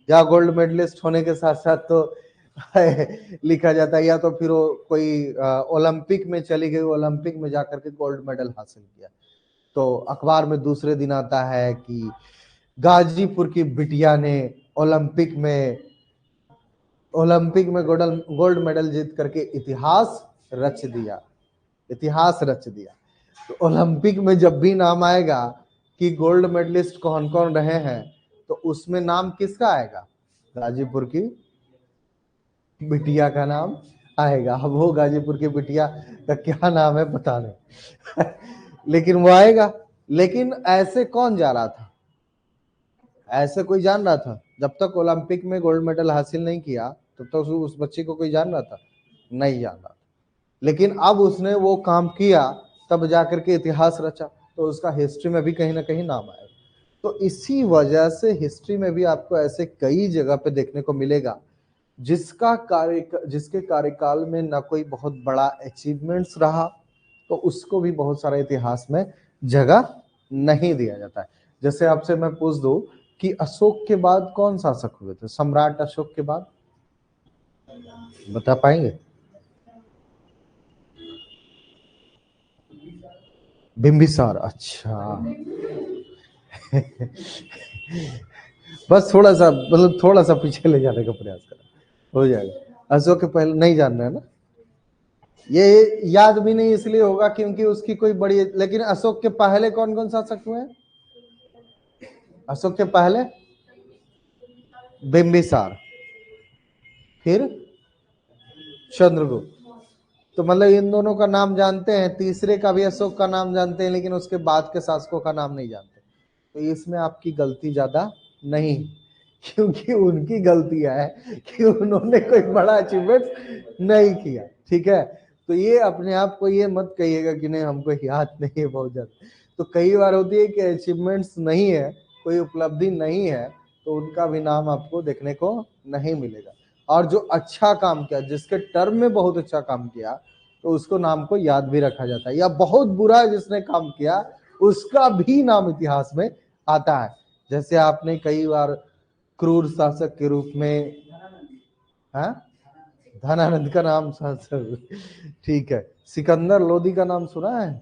या गोल्ड मेडलिस्ट होने के साथ साथ तो लिखा जाता है, या तो फिर वो कोई ओलंपिक में चली गई, ओलंपिक में जाकर के गोल्ड मेडल हासिल किया। तो अखबार में दूसरे दिन आता है कि गाजीपुर की बिटिया ने ओलंपिक में गोल्ड मेडल जीत करके इतिहास रच दिया, इतिहास रच दिया। तो ओलंपिक में जब भी नाम आएगा कि गोल्ड मेडलिस्ट कौन कौन रहे हैं तो उसमें नाम किसका आएगा? गाजीपुर की बिटिया का नाम आएगा। अब वो गाजीपुर की बिटिया का क्या नाम है पता नहीं लेकिन वो आएगा। लेकिन ऐसे कौन जा रहा था? ऐसे कोई जान रहा था? जब तक ओलंपिक में गोल्ड मेडल हासिल नहीं किया तब तक उस बच्चे को कोई जान रहा था? नहीं जान रहा था। लेकिन अब उसने वो काम किया तब जाकर के इतिहास रचा, तो उसका हिस्ट्री में भी कहीं ना कहीं नाम आएगा। तो इसी वजह से हिस्ट्री में भी आपको ऐसे कई जगह पे देखने को मिलेगा जिसके कार्यकाल में ना कोई बहुत बड़ा अचीवमेंट्स रहा, तो उसको भी बहुत सारा इतिहास में जगह नहीं दिया जाता है। जैसे आपसे मैं पूछ दूं कि अशोक के बाद कौन शासक हुए थे? सम्राट अशोक के बाद बता पाएंगे? बिंबिसार। अच्छा बस थोड़ा सा, मतलब थोड़ा सा पीछे ले जाने का प्रयास करा, हो जाएगा। अशोक के पहले नहीं जानना है ना, ये याद भी नहीं इसलिए होगा क्योंकि उसकी कोई बड़ी, लेकिन अशोक के पहले कौन कौन शासक हुए? अशोक के पहले बिंबिसार, फिर चंद्रगुप्त। तो मतलब इन दोनों का नाम जानते हैं, तीसरे का भी अशोक का नाम जानते हैं, लेकिन उसके बाद के शासकों का नाम नहीं जानते। तो इसमें आपकी गलती ज्यादा नहीं, क्योंकि उनकी गलती है कि उन्होंने कोई बड़ा अचीवमेंट नहीं किया। ठीक है, तो ये अपने आप को ये मत कहिएगा कि नहीं हमको याद नहीं है बहुत ज्यादा। तो कई बार होती है कि अचीवमेंट्स नहीं है, कोई उपलब्धि नहीं है, तो उनका भी नाम आपको देखने को नहीं मिलेगा। और जो अच्छा काम किया, जिसके टर्म में बहुत अच्छा काम किया, तो उसको नाम को याद भी रखा जाता है। या बहुत बुरा जिसने काम किया उसका भी नाम इतिहास में आता है। जैसे आपने कई बार क्रूर शासक के रूप में, हाँ, धनानंद का नाम शासक, ठीक है, सिकंदर लोदी का नाम सुना है?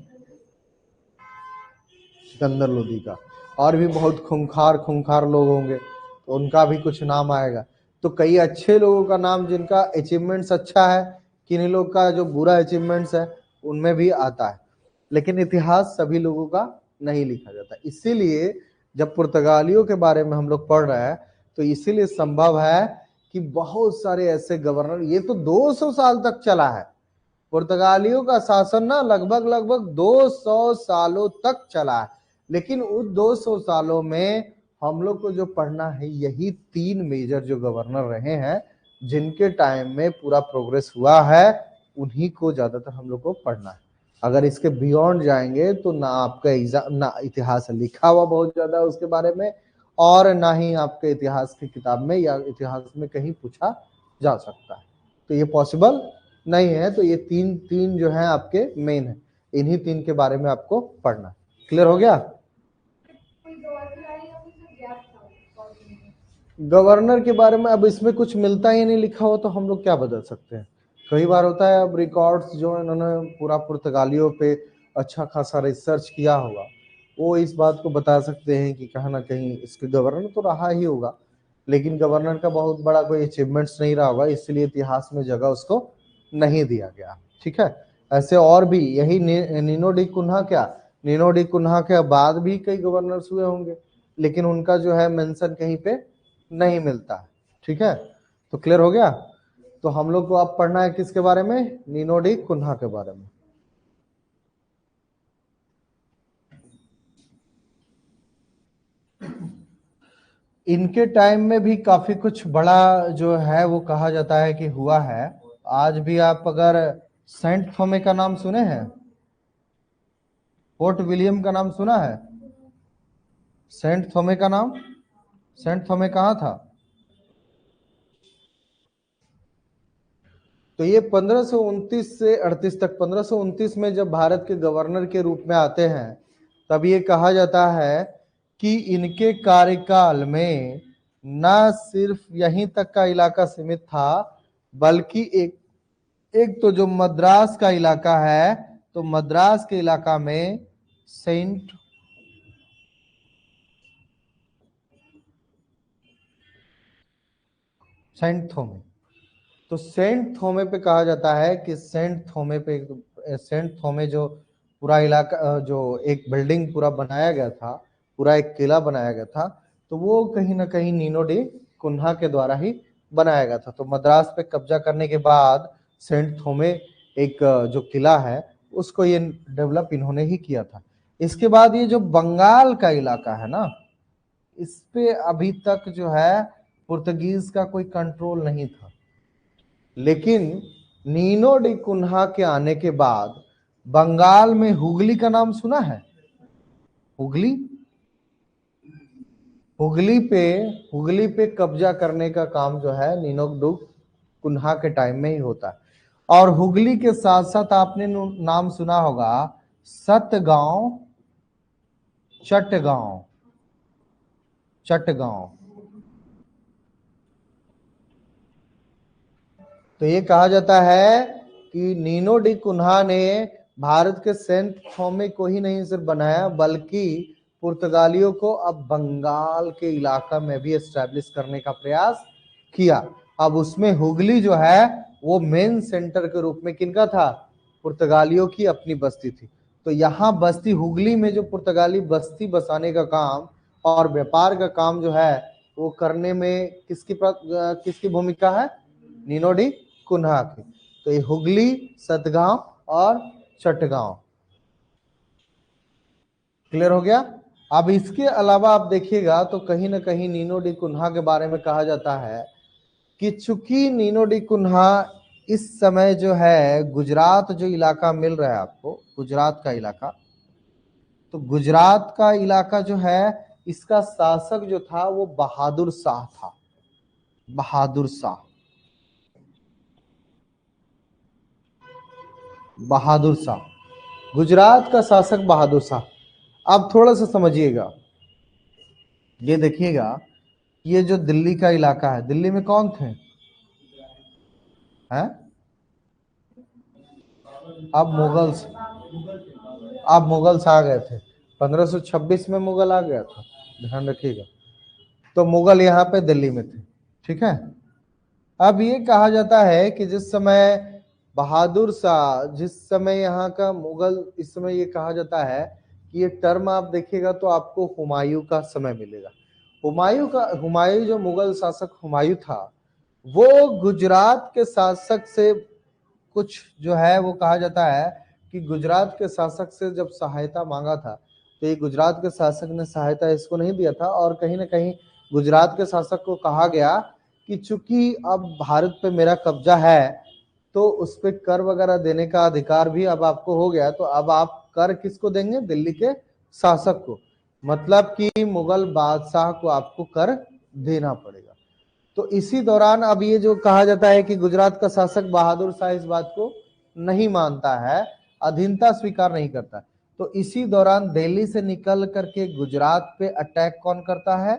सिकंदर लोदी का, और भी बहुत खूंखार खूंखार लोग होंगे तो उनका भी कुछ नाम आएगा। तो कई अच्छे लोगों का नाम जिनका अचीवमेंट्स अच्छा है, किन्हीं लोग का जो बुरा अचीवमेंट्स है उनमें भी आता है। लेकिन इतिहास सभी लोगों का नहीं लिखा जाता। इसीलिए जब पुर्तगालियों के बारे में हम लोग पढ़ रहे हैं तो इसीलिए संभव है कि बहुत सारे ऐसे गवर्नर, ये तो 200 साल तक चला है पुर्तगालियों का शासन ना, लगभग 200 सालों तक चला है। लेकिन उस 200 सालों में हम लोग को जो पढ़ना है यही 3 मेजर जो गवर्नर रहे हैं, जिनके टाइम में पूरा प्रोग्रेस हुआ है, उन्हीं को ज्यादातर हम लोग को पढ़ना है। अगर इसके बियॉन्ड जाएंगे तो ना आपका एग्जाम, ना इतिहास लिखा हुआ बहुत ज्यादा उसके बारे में, और ना ही आपके इतिहास की किताब में या इतिहास में कहीं पूछा जा सकता है। तो ये पॉसिबल नहीं है। तो ये तीन तीन जो है आपके मेन है, इन्हीं 3 के बारे में आपको पढ़ना। क्लियर हो गया? गवर्नर के बारे में अब इसमें कुछ मिलता ही नहीं लिखा हो तो हम लोग क्या बदल सकते हैं। कई बार होता है, अब रिकॉर्ड्स जो इन्होंने पूरा पुर्तगालियों पे अच्छा खासा रिसर्च किया होगा, वो इस बात को बता सकते हैं कि कहीं ना कहीं इसके गवर्नर तो रहा ही होगा, लेकिन गवर्नर का बहुत बड़ा कोई अचीवमेंट्स नहीं रहा होगा, इसलिए इतिहास में जगह उसको नहीं दिया गया। ठीक है, ऐसे और भी यही नीनो डी कुन्हा, क्या नीनो डी कुन्हा के बाद भी कई गवर्नर्स हुए होंगे, लेकिन उनका जो है मेंशन कहीं पे नहीं मिलता है। ठीक है, तो क्लियर हो गया? तो हम लोग को अब पढ़ना है किसके बारे में? नीनो डी कुन्हा के बारे में। इनके टाइम में भी काफी कुछ बड़ा जो है वो कहा जाता है कि हुआ है। आज भी आप अगर सेंट थोमे का नाम सुने हैं, फोर्ट विलियम का नाम सुना है? सेंट थोमे का नाम, सेंट थोमे कहाँ था? तो ये 1529 से 38 तक, 1529 में जब भारत के गवर्नर के रूप में आते हैं, तब ये कहा जाता है कि इनके कार्यकाल में न सिर्फ यहीं तक का इलाका सीमित था, बल्कि एक तो जो मद्रास का इलाका है, तो मद्रास के इलाका में सेंट थोमे, तो सेंट थोमे पे कहा जाता है कि सेंट थोमे पे, सेंट थोमे जो पूरा इलाका, जो एक बिल्डिंग पूरा बनाया गया था, पूरा एक किला बनाया गया था, तो वो कहीं ना कहीं नीनो डी कुन्हा के द्वारा ही बनाया गया था। तो मद्रास पे कब्जा करने के बाद सेंट थोमे एक जो किला है उसको ये डेवलप इन्होंने ही किया था। इसके बाद ये जो बंगाल का इलाका है ना, इस पे अभी तक जो है पुर्तगीज का कोई कंट्रोल नहीं था, लेकिन नीनो डी कुन्हा के आने के बाद बंगाल में हुगली का नाम सुना है? हुगली, हुगली पे कब्जा करने का काम जो है नीनो डी कुन्हा के टाइम में ही होता है। और हुगली के साथ साथ आपने नाम सुना होगा सतगांव, चटगांव, चटगांव। तो ये कहा जाता है कि नीनो डी कुन्हा ने भारत के सेंट थोमे को ही नहीं सिर्फ बनाया, बल्कि पुर्तगालियों को अब बंगाल के इलाका में भी एस्टैब्लिश करने का प्रयास किया। अब उसमें हुगली जो है वो मेन सेंटर के रूप में किनका था? पुर्तगालियों की अपनी बस्ती थी। तो यहाँ बस्ती हुगली में जो पुर्तगाली बस्ती बसाने का काम और व्यापार का काम जो है वो करने में किसकी भूमिका है? नीनो डी कुन्हा की। तो ये हुगली, सतगांव और चटगांव। क्लियर हो गया? अब इसके अलावा आप देखिएगा तो कहीं ना कहीं नीनो डी कुन्हा के बारे में कहा जाता है कि चूंकि नीनो डी कुन्हा इस समय जो है गुजरात जो इलाका मिल रहा है आपको, गुजरात का इलाका, तो गुजरात का इलाका जो है इसका शासक जो था वो बहादुर शाह था। बहादुर शाह, बहादुर शाह, गुजरात का शासक बहादुर शाह। अब थोड़ा सा समझिएगा, ये देखिएगा, ये जो दिल्ली का इलाका है, दिल्ली में कौन थे? हैं? अब मुगल्स, अब मुगल्स आ गए थे 1526 में, मुगल आ गया था, ध्यान रखिएगा। तो मुगल यहाँ पे दिल्ली में थे। ठीक है, अब ये कहा जाता है कि जिस समय बहादुर शाह, जिस समय यहाँ का मुगल, इस समय ये कहा जाता है कि ये टर्म आप देखिएगा तो आपको हुमायूं का समय मिलेगा। हुमायूं जो मुगल शासक हुमायूं था, वो गुजरात के शासक से कुछ जो है वो कहा जाता है कि गुजरात के शासक से जब सहायता मांगा था, तो ये गुजरात के शासक ने सहायता इसको नहीं दिया था, और कहीं ना कहीं गुजरात के शासक को कहा गया कि चूंकि अब भारत पे मेरा कब्जा है, तो उस पर कर वगैरह देने का अधिकार भी अब आपको हो गया, तो अब आप कर किसको देंगे? दिल्ली के शासक को। मतलब कि मुगल बादशाह को आपको कर देना पड़ेगा। तो इसी दौरान अब ये जो कहा जाता है कि गुजरात का शासक बहादुर शाह इस बात को नहीं मानता है, अधीनता स्वीकार नहीं करता। तो इसी दौरान दिल्ली से निकल करके गुजरात पे अटैक कौन करता है?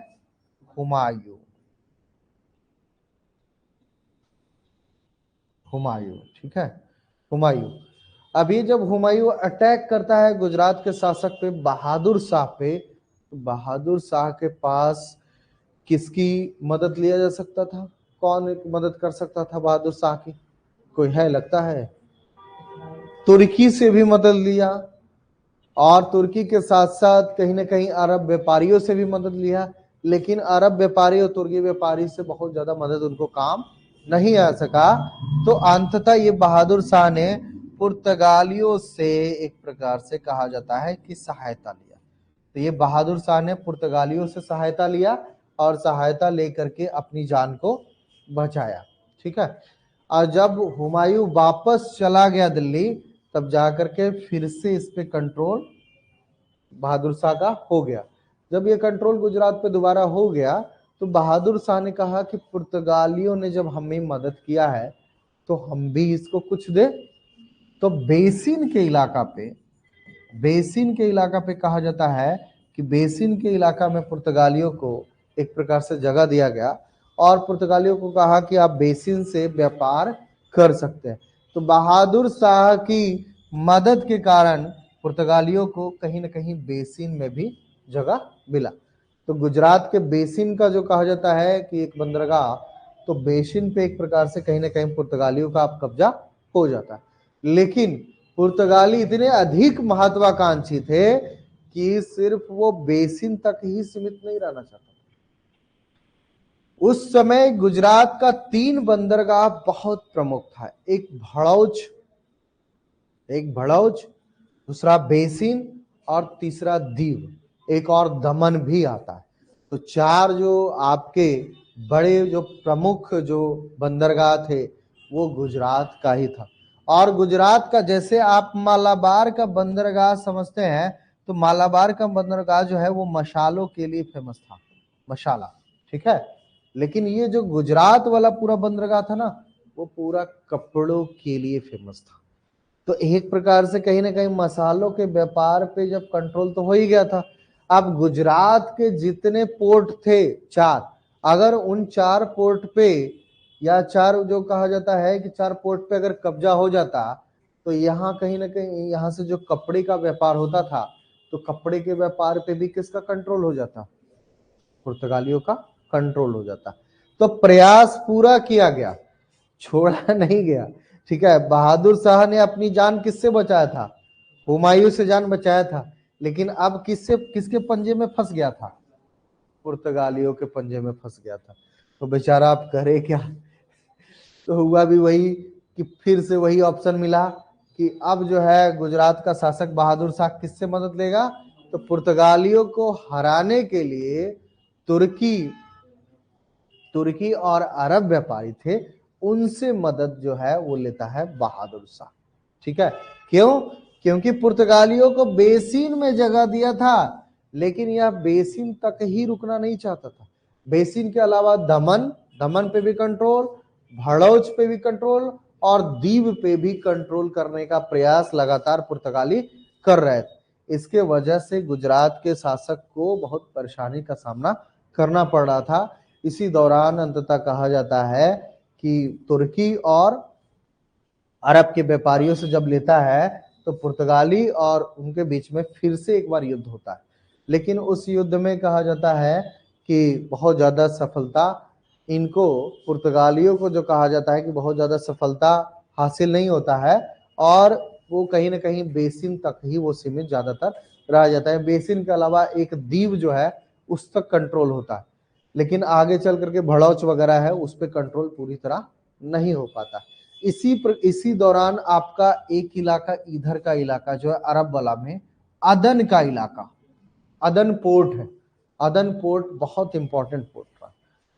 हुमायूं। हुमायूं, ठीक है, हुमायूं। अभी जब हुमायूं अटैक करता है गुजरात के शासक पे, बहादुर शाह पे, तो बहादुर शाह के पास किसकी मदद लिया जा सकता था? कौन मदद कर सकता था बहादुर शाह की? कोई है लगता है? तुर्की से भी मदद लिया, और तुर्की के साथ साथ कहीं ना कहीं अरब व्यापारियों से भी मदद लिया, लेकिन अरब व्यापारी और तुर्की व्यापारी से बहुत ज्यादा मदद उनको काम नहीं आ सका। तो अंततः ये बहादुर शाह ने पुर्तगालियों से एक प्रकार से कहा जाता है कि सहायता लिया। तो ये बहादुर शाह ने पुर्तगालियों से सहायता लिया और सहायता लेकर के अपनी जान को बचाया, ठीक है। और जब हुमायूं वापस चला गया दिल्ली, तब जाकर के फिर से इस पे कंट्रोल बहादुर शाह का हो गया। जब ये कंट्रोल गुजरात पे दोबारा हो गया, तो बहादुर शाह ने कहा कि पुर्तगालियों ने जब हमें मदद किया है, तो हम भी इसको कुछ दे। तो बेसिन के इलाका पे कहा जाता है कि बेसिन के इलाका में पुर्तगालियों को एक प्रकार से जगह दिया गया, और पुर्तगालियों को कहा कि आप बेसिन से व्यापार कर सकते हैं। तो बहादुर शाह की मदद के कारण पुर्तगालियों को कहीं ना कहीं बेसिन में भी जगह मिला। तो गुजरात के बेसिन का जो कहा जाता है कि एक बंदरगाह, तो बेसिन पे एक प्रकार से कहीं ना कहीं पुर्तगालियों का आप कब्जा हो जाता है। लेकिन पुर्तगाली इतने अधिक महत्वाकांक्षी थे कि सिर्फ वो बेसिन तक ही सीमित नहीं रहना चाहता। उस समय गुजरात का 3 बंदरगाह बहुत प्रमुख था। एक भड़ौच, दूसरा बेसिन, और तीसरा दीव, एक और दमन भी आता है। तो 4 जो आपके बड़े जो प्रमुख जो बंदरगाह थे, वो गुजरात का ही था। और गुजरात का, जैसे आप मालाबार का बंदरगाह समझते हैं, तो मालाबार का बंदरगाह जो है वो मसालों के लिए फेमस था, मसाला, ठीक है। लेकिन ये जो गुजरात वाला पूरा बंदरगाह था ना, वो पूरा कपड़ों के लिए फेमस था। तो एक प्रकार से कहीं ना कहीं मसालों के व्यापार पे जब कंट्रोल तो हो ही गया था, अब गुजरात के जितने पोर्ट थे 4, अगर उन 4 पोर्ट पे, या 4 जो कहा जाता है कि 4 पोर्ट पे अगर कब्जा हो जाता, तो यहाँ कहीं ना कहीं यहाँ से जो कपड़े का व्यापार होता था, तो कपड़े के व्यापार पे भी किसका कंट्रोल हो जाता? पुर्तगालियों का कंट्रोल हो जाता। तो प्रयास पूरा किया गया, छोड़ा नहीं गया, ठीक है। बहादुर शाह ने अपनी जान किससे बचाया था? हुमायूं से जान बचाया था, लेकिन अब किसके पंजे में फंस गया था? पुर्तगालियों के पंजे में फंस गया था। तो बेचारा आप करे क्या? तो हुआ भी वही कि फिर से वही ऑप्शन मिला कि अब जो है गुजरात का शासक बहादुर शाह किससे मदद लेगा? तो पुर्तगालियों को हराने के लिए तुर्की और अरब व्यापारी थे, उनसे मदद जो है वो लेता है बहादुर शाह, ठीक है। क्यों? क्योंकि पुर्तगालियों को बेसिन में जगह दिया था, लेकिन यह बेसिन तक ही रुकना नहीं चाहता था। बेसिन के अलावा दमन पे भी कंट्रोल, भड़ौच पे भी कंट्रोल, और दीव पे भी कंट्रोल करने का प्रयास लगातार पुर्तगाली कर रहे थे। इसके वजह से गुजरात के शासक को बहुत परेशानी का सामना करना पड़ रहा था। इसी दौरान अंततः कहा जाता है कि तुर्की और अरब के व्यापारियों से जब लेता है, तो पुर्तगाली और उनके बीच में फिर से एक बार युद्ध होता है। लेकिन उस युद्ध में कहा जाता है कि बहुत ज्यादा सफलता इनको, पुर्तगालियों को जो कहा जाता है कि बहुत ज्यादा सफलता हासिल नहीं होता है, और वो कहीं ना कहीं बेसिन तक ही वो सीमित ज्यादातर रह जाता है। बेसिन के अलावा एक दीव जो है उस तक कंट्रोल होता है, लेकिन आगे चल करके भड़ौच वगैरह है, उस पर कंट्रोल पूरी तरह नहीं हो पाता। इसी दौरान आपका एक इलाका, इधर का इलाका जो है अरब वाला में, अदन का इलाका, अदन पोर्ट है। अदन पोर्ट बहुत इंपॉर्टेंट पोर्ट था,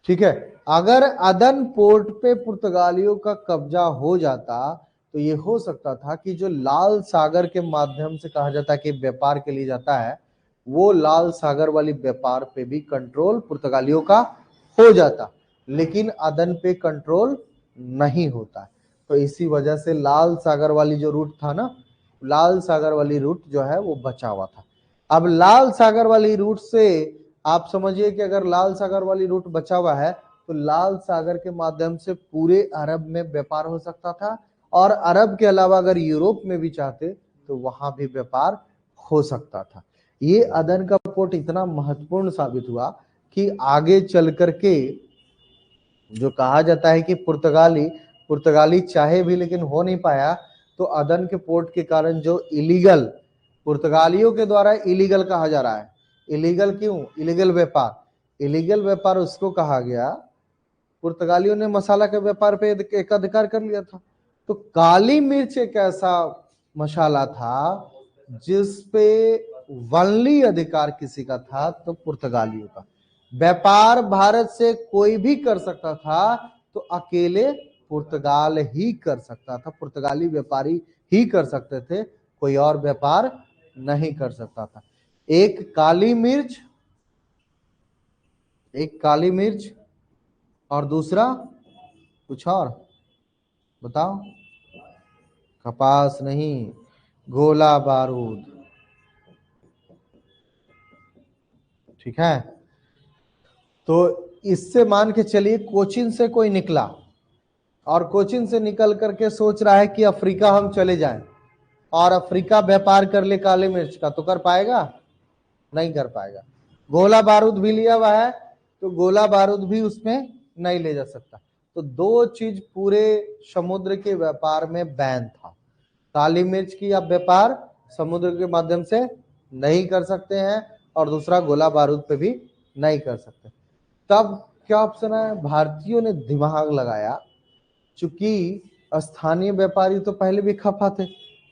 ठीक है। अगर अदन पोर्ट पे पुर्तगालियों का कब्जा हो जाता तो ये हो सकता था कि जो लाल सागर के माध्यम से कहा जाता है कि व्यापार के लिए जाता है, वो लाल सागर वाली व्यापार पे भी कंट्रोल पुर्तगालियों का हो जाता, लेकिन अदन पे कंट्रोल नहीं होता। तो इसी वजह से लाल सागर वाली जो रूट था ना, लाल सागर वाली रूट जो है वो बचा हुआ था। अब लाल सागर वाली रूट से आप समझिए कि अगर लाल सागर वाली रूट बचा हुआ है तो लाल सागर के माध्यम से पूरे अरब में व्यापार हो सकता था, और अरब के अलावा अगर यूरोप में भी चाहते तो वहां भी व्यापार हो सकता था। ये अदन का पोर्ट इतना महत्वपूर्ण साबित हुआ कि आगे चल करके जो कहा जाता है कि पुर्तगाली चाहे भी लेकिन हो नहीं पाया, तो अदन के पोर्ट के कारण जो इलीगल, पुर्तगालियों के द्वारा इलीगल कहा जा रहा है। इलीगल क्यों? इलीगल व्यापार, इलीगल व्यापार उसको कहा गया, पुर्तगालियों ने मसाला के व्यापार पे एक अधिकार कर लिया था। तो काली मिर्च एक ऐसा मसाला था जिस पे वनली अधिकार किसी का था, तो पुर्तगालियों का। व्यापार भारत से कोई भी कर सकता था, तो अकेले पुर्तगाल ही कर सकता था, पुर्तगाली व्यापारी ही कर सकते थे, कोई और व्यापार नहीं कर सकता था। एक काली मिर्च और दूसरा कुछ और बताओ। कपास नहीं, गोला बारूद, ठीक है। तो इससे मान के चलिए कोचिन से कोई निकला और कोचिन से निकल करके सोच रहा है कि अफ्रीका हम चले जाएं और अफ्रीका व्यापार कर ले काले मिर्च का, तो कर पाएगा? नहीं कर पाएगा। गोला बारूद भी लिया हुआ है तो गोला बारूद भी उसमें नहीं ले जा सकता। तो दो चीज पूरे समुद्र के व्यापार में बैन था। काली मिर्च की आप व्यापार समुद्र के माध्यम से नहीं कर सकते हैं, और दूसरा गोला बारूद पे भी नहीं कर सकते। तब क्या ऑप्शन है? भारतीयों ने दिमाग लगाया, चूंकि स्थानीय व्यापारी तो पहले भी खफा थे,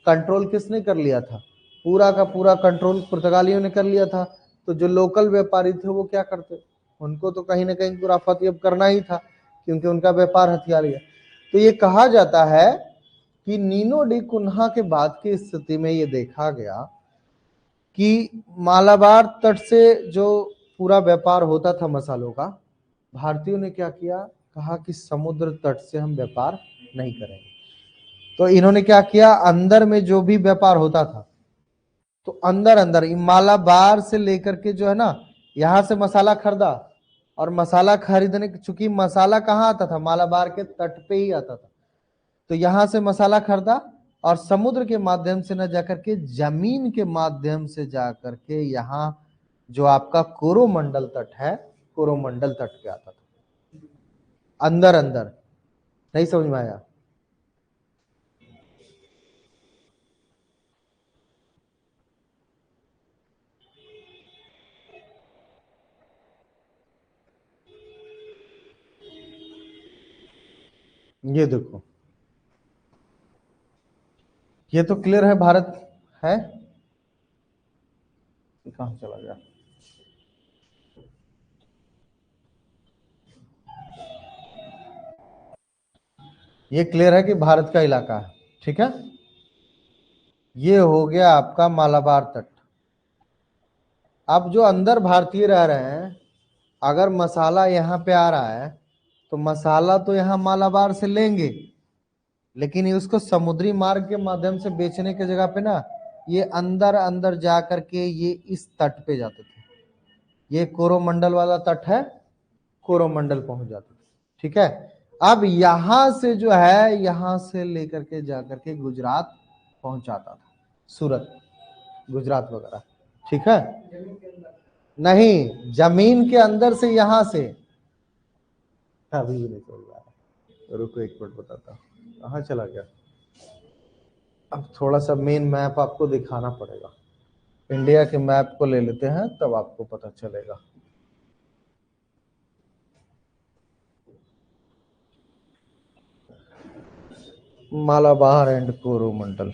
कंट्रोल किसने कर लिया था? पूरा का पूरा कंट्रोल पुर्तगालियों ने कर लिया था। तो जो लोकल व्यापारी थे वो क्या करते? उनको तो कहीं ना कहीं कुराफाती अब करना ही था, क्योंकि उनका व्यापार हथिया लिया। तो ये कहा जाता है कि नीनो डी कुन्हा के बाद की स्थिति में ये देखा गया कि मालाबार तट से जो पूरा व्यापार होता था मसालों का, भारतीयों ने क्या किया, कहा कि समुद्र तट से हम व्यापार नहीं करेंगे। तो इन्होंने क्या किया, अंदर में जो भी व्यापार होता था, तो अंदर अंदर मालाबार से लेकर के जो है ना, यहां से मसाला खरीदा, और मसाला खरीदने, चूंकि मसाला कहाँ आता था? मालाबार के तट पे ही आता था। तो यहां से मसाला खरीदा और समुद्र के माध्यम से न जाकर के जमीन के माध्यम से जाकर के यहाँ जो आपका कोरोमंडल तट है, कोरोमंडल तट पे आता था, अंदर अंदर। नहीं समझ में आया? ये देखो, ये तो क्लियर है, भारत है। कहां चला गया? ये क्लियर है कि भारत का इलाका है, ठीक है। ये हो गया आपका मालाबार तट। अब जो अंदर भारतीय रह रहे हैं, अगर मसाला यहाँ पे आ रहा है तो मसाला तो यहाँ मालाबार से लेंगे, लेकिन ये उसको समुद्री मार्ग के माध्यम से बेचने के जगह पे ना, ये अंदर अंदर जा करके ये इस तट पे जाते थे। ये कोरोमंडल वाला तट है, कोरोमंडल पहुंच जाते थे, ठीक है। अब यहां से जो है, यहां से लेकर के जाकर के गुजरात पहुंचाता था, सूरत, गुजरात वगैरह, ठीक है। नहीं, जमीन के अंदर से, यहां से अभी भी नहीं चल रहा है। रुको एक मिनट बताता हूँ कहाँ चला गया। अब थोड़ा सा मेन मैप आपको दिखाना पड़ेगा, इंडिया के मैप को ले लेते हैं तब आपको पता चलेगा। मालाबार एंड कोरोमंडल,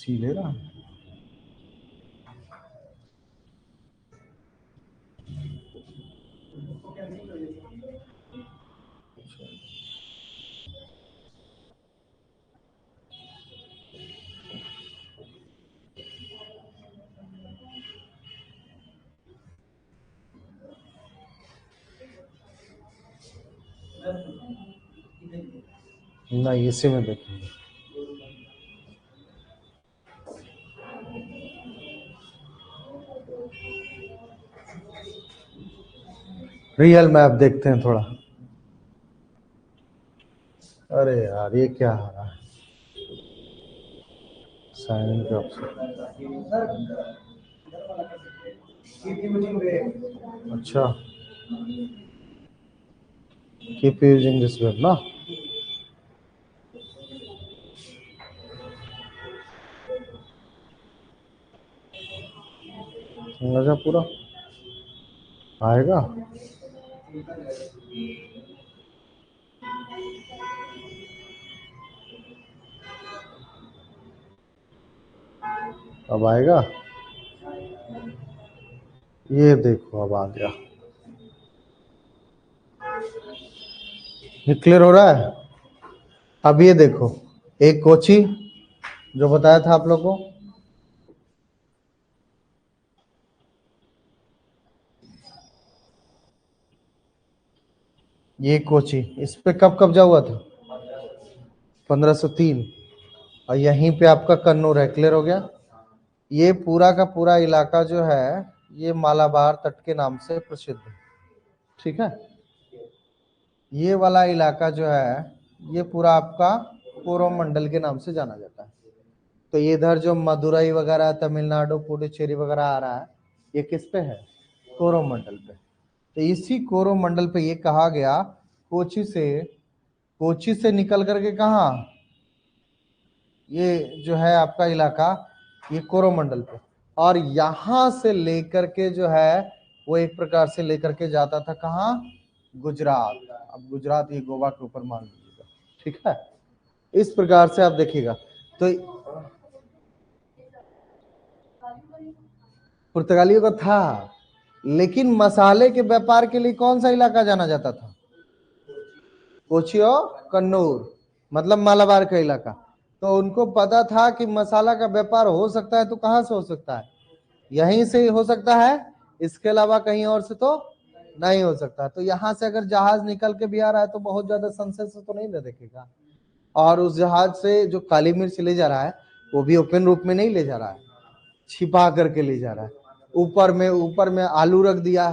सी ले रहा नहीं, इसी में देखेंगे। रियल मैप देखते हैं थोड़ा। अरे यार ये क्या आ रहा है, साइन इन के ऑप्शन। अच्छा, कीप यूजिंग दिस वेब ना। समझा पूरा आएगा। अब आएगा, ये देखो अब आ गया। ये क्लियर हो रहा है। अब ये देखो, एक कोची जो बताया था आप लोग को, ये कोची, इस पे कब कब्जा हुआ था 1503, और यहीं पे आपका कन्नूर है। क्लियर हो गया। ये पूरा का पूरा इलाका जो है ये मालाबार तट के नाम से प्रसिद्ध है। ठीक है, ये वाला इलाका जो है ये पूरा आपका कोरोमंडल के नाम से जाना जाता है। तो ये इधर जो मदुरई वगैरह, तमिलनाडु, पुडुचेरी वगैरह आ रहा है, ये किस पे है, कोरोमंडल पे। तो इसी कोरोमंडल पे ये कहा गया, कोची से निकल करके कहा, ये जो है आपका इलाका ये कोरोमंडल पे, और यहां से लेकर के जो है वो एक प्रकार से लेकर के जाता था कहाँ, गुजरात। अब गुजरात ये गोवा के ऊपर मान लीजिएगा। ठीक है, इस प्रकार से आप देखिएगा। तो पुर्तगालियों का था, लेकिन मसाले के व्यापार के लिए कौन सा इलाका जाना जाता था, कोची और कन्नूर, मतलब मालाबार का इलाका। तो उनको पता था कि मसाला का व्यापार हो सकता है, तो कहां से हो सकता है, यहीं से हो सकता है, इसके अलावा कहीं और से तो नहीं हो सकता। तो यहाँ से अगर जहाज निकल के भी आ रहा है तो बहुत ज्यादा संशय से तो नहीं ले देखेगा। और उस जहाज से जो काली मिर्च ले जा रहा है वो भी ओपन रूप में नहीं ले जा रहा है, छिपा करके ले जा रहा है। ऊपर में आलू रख दिया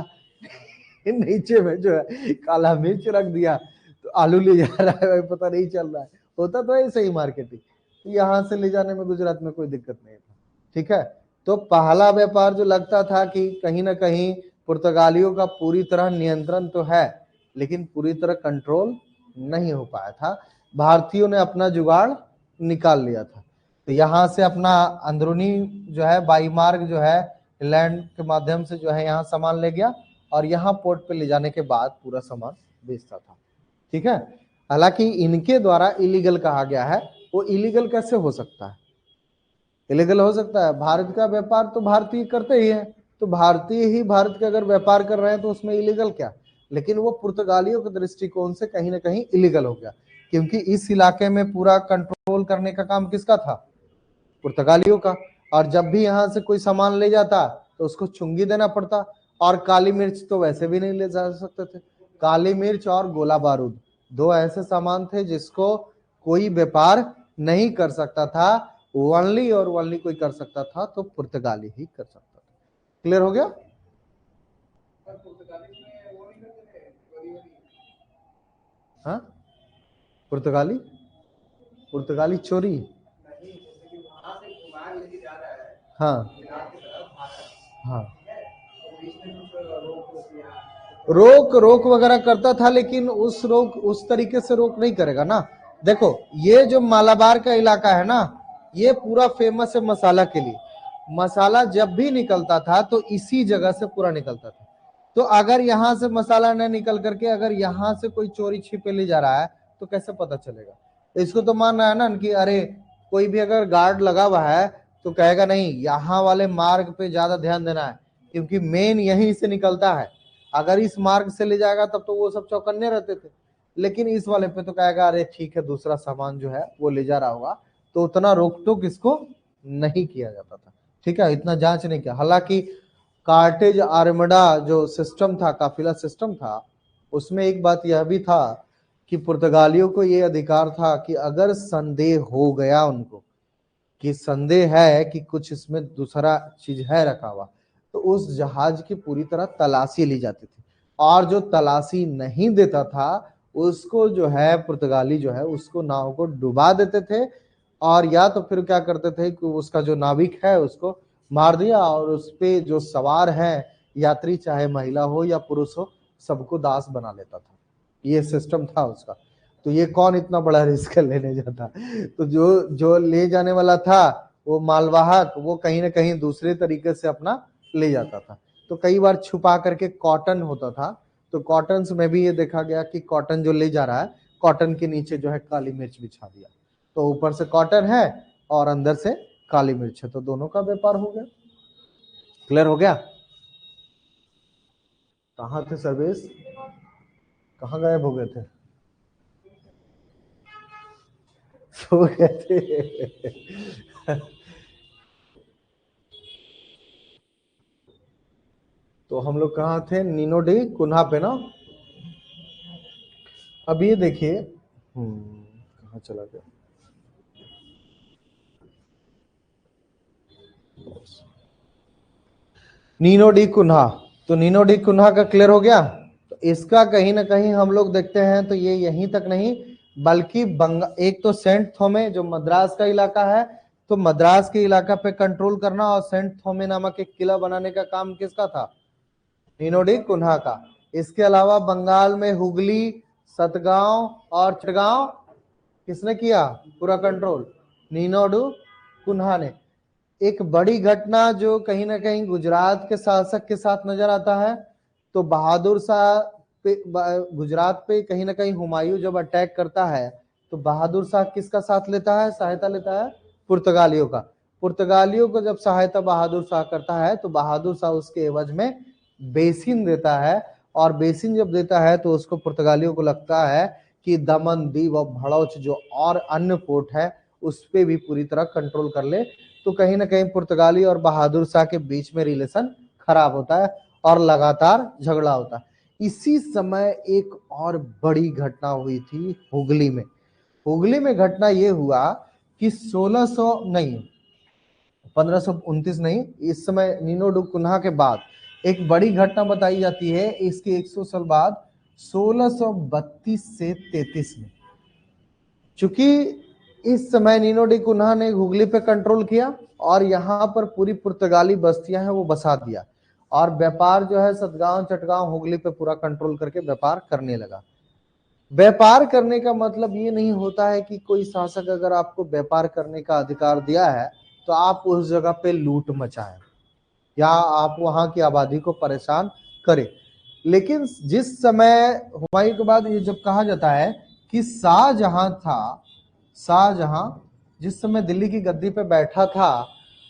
नीचे में जो है काला मिर्च रख दिया, तो आलू ले जा रहा है, पता नहीं चल रहा है। होता तो ऐसे ही मार्केटिंग। यहाँ से ले जाने में गुजरात में कोई दिक्कत नहीं था। ठीक है, तो पहला व्यापार जो लगता था कि कहीं ना कहीं पुर्तगालियों का पूरी तरह नियंत्रण तो है, लेकिन पूरी तरह कंट्रोल नहीं हो पाया था। भारतीयों ने अपना जुगाड़ निकाल लिया था। तो यहाँ से अपना अंदरूनी जो है वायुमार्ग जो है लैंड के माध्यम से जो है यहाँ सामान ले गया, और यहाँ पोर्ट पे ले जाने के बाद पूरा सामान बेचता था। ठीक है, हालांकि इनके द्वारा इलीगल कहा गया है। वो इलीगल कैसे हो सकता है, इलीगल हो सकता है, भारत का व्यापार तो भारतीय करते ही है, तो भारतीय ही भारत के अगर व्यापार कर रहे हैं तो उसमें इलीगल क्या। लेकिन वो पुर्तगालियों के दृष्टिकोण से कहीं ना कहीं इलीगल हो गया, क्योंकि इस इलाके में पूरा कंट्रोल करने का काम किसका था, पुर्तगालियों का। और जब भी यहाँ से कोई सामान ले जाता तो उसको चुंगी देना पड़ता, और काली मिर्च तो वैसे भी नहीं ले जा सकते थे। काली मिर्च और गोला बारूद दो ऐसे सामान थे जिसको कोई व्यापार नहीं कर सकता था, ओनली और ओनली कोई कर सकता था तो पुर्तगाली ही कर सकता था। क्लियर हो गया। हाँ, पुर्तगाली पुर्तगाली चोरी, हाँ हाँ, रोक रोक वगैरह करता था, लेकिन उस तरीके से रोक नहीं करेगा ना। देखो ये जो मालाबार का इलाका है ना, ये पूरा फेमस है मसाला के लिए। मसाला जब भी निकलता था तो इसी जगह से पूरा निकलता था। तो अगर यहाँ से मसाला न निकल करके अगर यहाँ से कोई चोरी छिपे ले जा रहा है तो कैसे पता चलेगा। इसको तो मान रहा है ना कि अरे कोई भी अगर गार्ड लगा हुआ है तो कहेगा नहीं, यहाँ वाले मार्ग पे ज्यादा ध्यान देना है, क्योंकि मेन यहीं से निकलता है। अगर इस मार्ग से ले जाएगा तब तो वो सब चौकन्ने रहते थे, लेकिन इस वाले पे तो कहेगा अरे ठीक है, दूसरा सामान जो है वो ले जा रहा होगा, तो उतना रोक टोक इसको नहीं किया जाता था। ठीक है, इतना जांच नहीं किया। हालांकि कार्टेज आर्मडा जो सिस्टम था, काफिला सिस्टम था, उसमें एक बात यह भी था कि पुर्तगालियों को ये अधिकार था कि अगर संदेह हो गया उनको कि संदेह है कि कुछ इसमें दूसरा चीज है रखा हुआ, तो उस जहाज की पूरी तरह तलाशी ली जाती थी, और जो तलाशी नहीं देता था उसको जो है पुर्तगाली जो है उसको नाव को डुबा देते थे, और या तो फिर क्या करते थे कि उसका जो नाविक है उसको मार दिया, और उस पे जो सवार है यात्री, चाहे महिला हो या पुरुष हो, सबको दास बना लेता था। ये सिस्टम था उसका। तो ये कौन इतना बड़ा रिस्क लेने जाता। तो जो जो ले जाने वाला था वो मालवाहक, वो कहीं ना कहीं दूसरे तरीके से अपना ले जाता था। तो कई बार छुपा करके कॉटन होता था, तो कॉटन में भी ये देखा गया कि कॉटन जो ले जा रहा है, कॉटन के नीचे जो है काली मिर्च बिछा दिया, तो ऊपर से कॉटन है और अंदर से काली मिर्च है, तो दोनों का व्यापार हो गया। क्लियर हो गया? कहाँ थे सर्वेश, कहाँ गायब हो गए थे? सो गए थे। तो हम लोग कहाँ थे? नीनो डी कुन्हा पे ना। अब ये देखिए, कहाँ चला गया? Nuno da Cunha. तो नीनो डी कुन्हा का क्लियर हो गया। तो इसका कहीं ना कहीं हम लोग देखते हैं तो ये यहीं तक नहीं, बल्कि एक तो सेंट थोमे जो मद्रास का इलाका है, तो मद्रास के इलाका पे कंट्रोल करना, और सेंट थोमे नामक एक किला बनाने का काम किसका था? नीनो डी कुन्हा का। इसके अलावा बंगाल में हुगली, सतगांव और चटगांव किसने किया पूरा कंट्रोल? नीनो डी कुन्हा ने। एक बड़ी घटना जो कहीं ना कहीं गुजरात के शासक के साथ नजर आता है, तो बहादुर शाह पे, गुजरात पे कहीं ना कहीं हुमायूं जब अटैक करता है, तो बहादुर शाह किसका साथ लेता है, सहायता लेता है? पुर्तगालियों का। पुर्तगालियों को जब सहायता बहादुर शाह करता है, तो बहादुर शाह उसके एवज में बेसिन देता है, और बेसिन जब देता है तो उसको पुर्तगालियों को लगता है कि दमन, दीव और भड़ौच जो और अन्य पोर्ट है उस पे भी पूरी तरह कंट्रोल कर ले। तो कहीं ना कहीं पुर्तगाली और बहादुर शाह के बीच में रिलेशन खराब होता है और लगातार झगड़ा होता है। इसी समय एक और बड़ी घटना हुई थी हुगली में। हुगली में घटना ये हुआ कि 1600 नहीं, 1529 नहीं, इस समय नीनो डू कुन्हा के बाद एक बड़ी घटना बताई जाती है इसके 100 साल बाद, 1632 से 33 में। चूंकि इस समय नीनो डी कुन्हा ने हुगली पे कंट्रोल किया और यहाँ पर पूरी पुर्तगाली बस्तियां हैं वो बसा दिया, और व्यापार जो है सतगांव चटगांव हुगली पे पूरा कंट्रोल करके व्यापार करने लगा। व्यापार करने का मतलब ये नहीं होता है कि कोई शासक अगर आपको व्यापार करने का अधिकार दिया है तो आप उस जगह पे लूट मचाएं या आप वहां की आबादी को परेशान करें। लेकिन जिस समय हुमायूं के बाद ये जब कहा जाता है कि शाहजहां था, शाहजहां जिस समय दिल्ली की गद्दी पे बैठा था,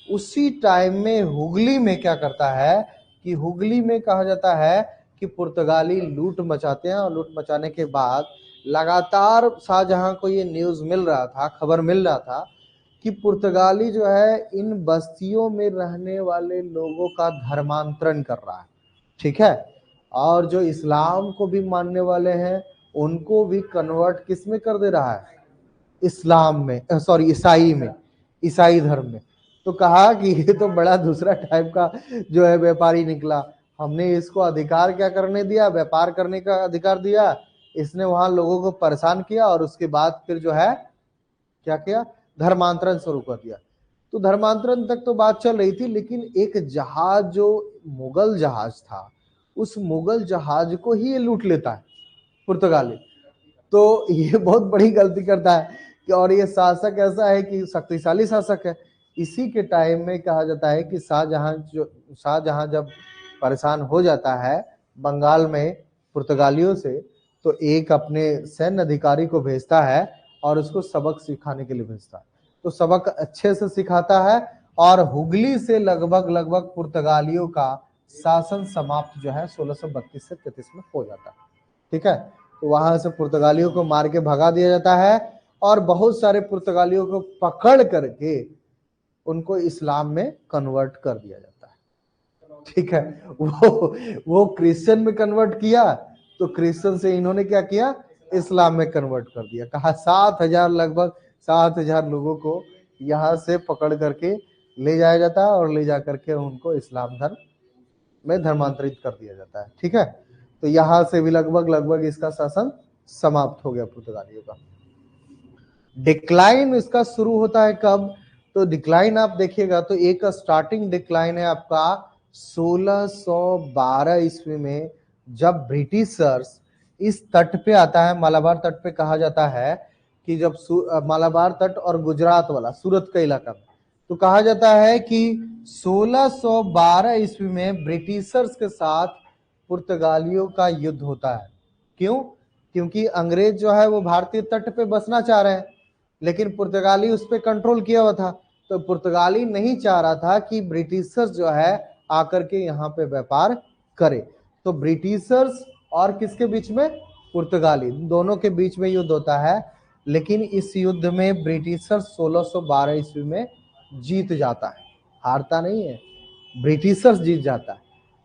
उसी टाइम में हुगली में क्या करता है कि हुगली में कहा जाता है कि पुर्तगाली लूट मचाते हैं, और लूट मचाने के बाद लगातार शाहजहां को ये न्यूज मिल रहा था, खबर मिल रहा था कि पुर्तगाली जो है इन बस्तियों में रहने वाले लोगों का धर्मांतरण कर रहा है। ठीक है, और जो इस्लाम को भी मानने वाले हैं उनको भी कन्वर्ट किस में कर दे रहा है? इस्लाम में, सॉरी ईसाई में, ईसाई धर्म में। तो कहा कि ये तो बड़ा दूसरा टाइप का जो है व्यापारी निकला, हमने इसको अधिकार क्या करने दिया? व्यापार करने का अधिकार दिया, इसने वहां लोगों को परेशान किया, और उसके बाद फिर जो है क्या किया? धर्मांतरण शुरू कर दिया। तो धर्मांतरण तक तो बात चल रही थी, लेकिन एक जहाज जो मुगल जहाज था, उस मुगल जहाज को ही ये लूट लेता है पुर्तगाली। तो ये बहुत बड़ी गलती करता है कि, और ये शासक ऐसा है कि शक्तिशाली शासक है। इसी के टाइम में कहा जाता है कि शाहजहां जब परेशान हो जाता है बंगाल में पुर्तगालियों से, तो एक अपने सैन्य अधिकारी को भेजता है और उसको सबक सिखाने के लिए भेजता है। तो सबक अच्छे से सिखाता है और हुगली से लगभग लगभग पुर्तगालियों का शासन समाप्त जो है 1632 से 33 में हो जाता है। ठीक है, तो वहां से पुर्तगालियों को मार के भगा दिया जाता है और बहुत सारे पुर्तगालियों को पकड़ करके उनको इस्लाम में कन्वर्ट कर दिया जाता है। ठीक है, वो क्रिश्चियन में कन्वर्ट किया तो क्रिश्चियन से इन्होंने क्या किया, इस्लाम में कन्वर्ट कर दिया। कहा 7,000 लगभग 7,000 लोगों को यहाँ से पकड़ करके ले जाया जाता है और ले जा करके उनको इस्लाम धर्म में धर्मांतरित कर दिया जाता है। ठीक है, तो यहाँ से भी लगभग लगभग इसका शासन समाप्त हो गया पुर्तगालियों का। डिक्लाइन इसका शुरू होता है कब, तो डिक्लाइन आप देखिएगा तो एक स्टार्टिंग डिक्लाइन है आपका 1612 ईस्वी में, जब ब्रिटिशर्स इस तट पे आता है, मालाबार तट पे कहा जाता है कि जब मालाबार तट और गुजरात वाला सूरत का इलाका, तो कहा जाता है कि 1612 ईस्वी में ब्रिटिशर्स के साथ पुर्तगालियों का युद्ध होता है। क्यों? क्योंकि अंग्रेज जो है वो भारतीय तट पे बसना चाह रहे हैं, लेकिन पुर्तगाली उस पर कंट्रोल किया हुआ था। तो पुर्तगाली नहीं चाह रहा था कि ब्रिटिशर्स जो है आकर के यहाँ पे व्यापार करे। तो ब्रिटिशर्स और किसके बीच में, पुर्तगाली, दोनों के बीच में युद्ध होता है। लेकिन इस युद्ध में ब्रिटिशर्स 1612 ईस्वी में जीत जाता है, हारता नहीं है, ब्रिटिशर्स जीत जाता है।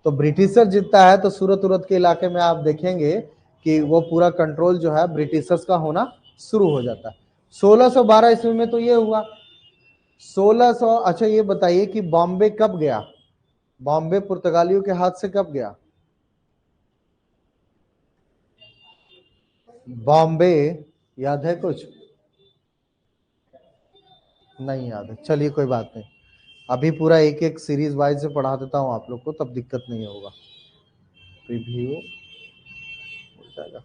तो ब्रिटिशर्स जीतता है तो सूरत उरत के इलाके में आप देखेंगे कि वो पूरा कंट्रोल जो है ब्रिटिशर्स का होना शुरू हो जाता है। 1612 ईस्वी में तो ये हुआ। 1600, अच्छा ये बताइए कि बॉम्बे कब गया, बॉम्बे पुर्तगालियों के हाथ से कब गया? बॉम्बे याद है कुछ? नहीं याद है, चलिए कोई बात नहीं, अभी पूरा एक एक सीरीज वाइज से पढ़ा देता हूं आप लोग को, तब दिक्कत नहीं होगा, रिव्यू हो जाएगा।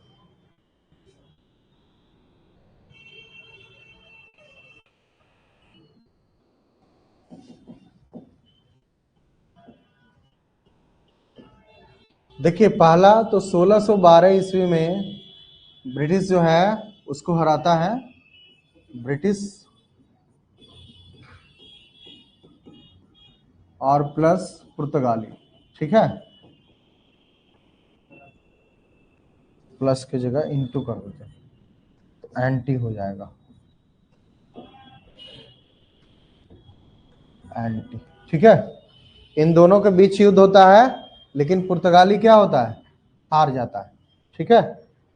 देखिए पहला तो 1612 ईस्वी में ब्रिटिश जो है उसको हराता है, ब्रिटिश और प्लस पुर्तगाली। ठीक है, प्लस की जगह इनटू कर देते हैं तो एंटी हो जाएगा, एंटी। ठीक है, इन दोनों के बीच युद्ध होता है, लेकिन पुर्तगाली क्या होता है, हार जाता है। ठीक है,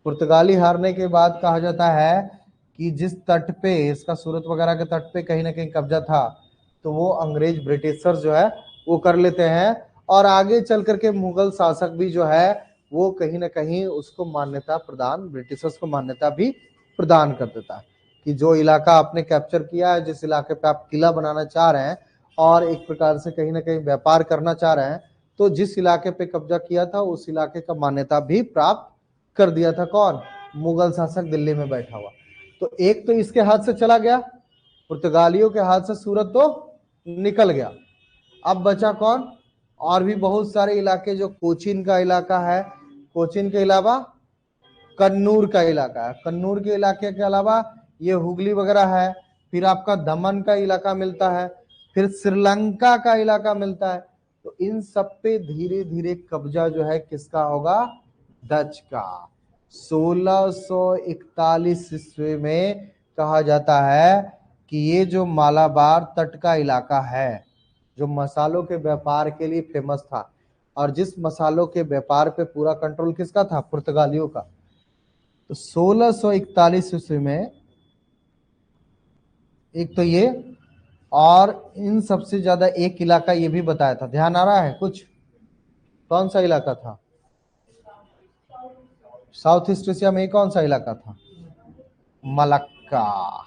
पुर्तगाली हारने के बाद कहा जाता है कि जिस तट पे इसका सूरत वगैरह के तट पे कहीं ना कहीं कब्जा था, तो वो अंग्रेज ब्रिटिशर्स जो है वो कर लेते हैं, और आगे चल करके मुगल शासक भी जो है वो कहीं ना कहीं उसको मान्यता प्रदान, ब्रिटिशर्स को मान्यता भी प्रदान कर देता है कि जो इलाका आपने कैप्चर किया है, जिस इलाके पे आप किला बनाना चाह रहे हैं और एक प्रकार से कहीं ना कहीं व्यापार करना चाह रहे हैं, तो जिस इलाके पे कब्जा किया था उस इलाके का मान्यता भी प्राप्त कर दिया था। कौन? मुगल शासक दिल्ली में बैठा हुआ। तो एक तो इसके हाथ से चला गया, पुर्तगालियों के हाथ से सूरत तो निकल गया। अब बचा कौन? और भी बहुत सारे इलाके, जो कोचीन का इलाका है, कोचीन के अलावा कन्नूर का इलाका है, कन्नूर के इलाके के अलावा ये हुगली वगैरह है, फिर आपका दमन का इलाका मिलता है, फिर श्रीलंका का इलाका मिलता है। तो इन सब पे धीरे धीरे कब्जा जो है किसका होगा? डच का। 1641 ईस्वी में कहा जाता है कि ये जो मालाबार तट का इलाका है, जो मसालों के व्यापार के लिए फेमस था, और जिस मसालों के व्यापार पे पूरा कंट्रोल किसका था? पुर्तगालियों का। तो 1641 ईस्वी में एक तो ये, और इन सबसे ज्यादा एक इलाका ये भी बताया था, ध्यान आ रहा है कुछ? कौन सा इलाका था? साउथ ईस्ट एशिया में कौन सा इलाका था? मलक्का।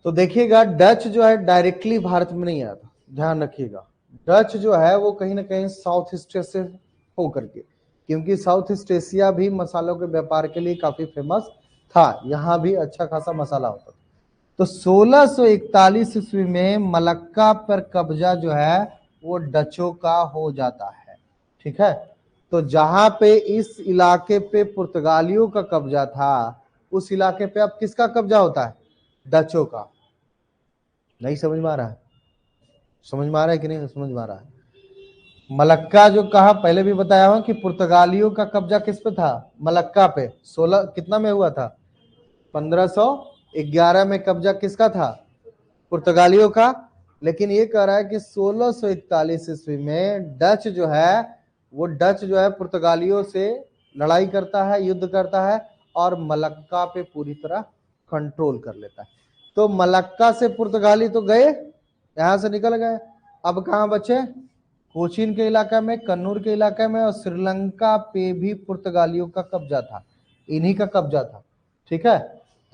तो देखिएगा डच जो है डायरेक्टली भारत में नहीं आया था, ध्यान रखिएगा। डच जो है वो कहीं ना कहीं साउथ ईस्ट से हो करके, क्योंकि साउथ ईस्ट एशिया भी मसालों के व्यापार के लिए काफी फेमस था, यहाँ भी अच्छा खासा मसाला होता था। तो 1641 ईस्वी में मलक्का पर कब्जा जो है वो डचों का हो जाता है। ठीक है, तो जहां पे इस इलाके पे पुर्तगालियों का कब्जा था, उस इलाके पे अब किसका कब्जा होता है? डचों का। नहीं समझ में आ रहा है? समझ में आ रहा है कि नहीं समझ में आ रहा है? मलक्का जो कहा, पहले भी बताया हूं कि पुर्तगालियों का कब्जा किस पे था? मलक्का पे। 16 कितना में हुआ था? 1511 में कब्जा किसका था? पुर्तगालियों का। लेकिन ये कह रहा है कि 1641 ईस्वी में डच जो है, वो डच जो है पुर्तगालियों से लड़ाई करता है, युद्ध करता है और मलक्का पे पूरी तरह कंट्रोल कर लेता है। तो मलक्का से पुर्तगाली तो गए, यहां से निकल गए। अब कहां बचे? कोचीन के इलाका में, कन्नूर के इलाके में, और श्रीलंका पे भी पुर्तगालियों का कब्जा था, इन्हीं का कब्जा था। ठीक है।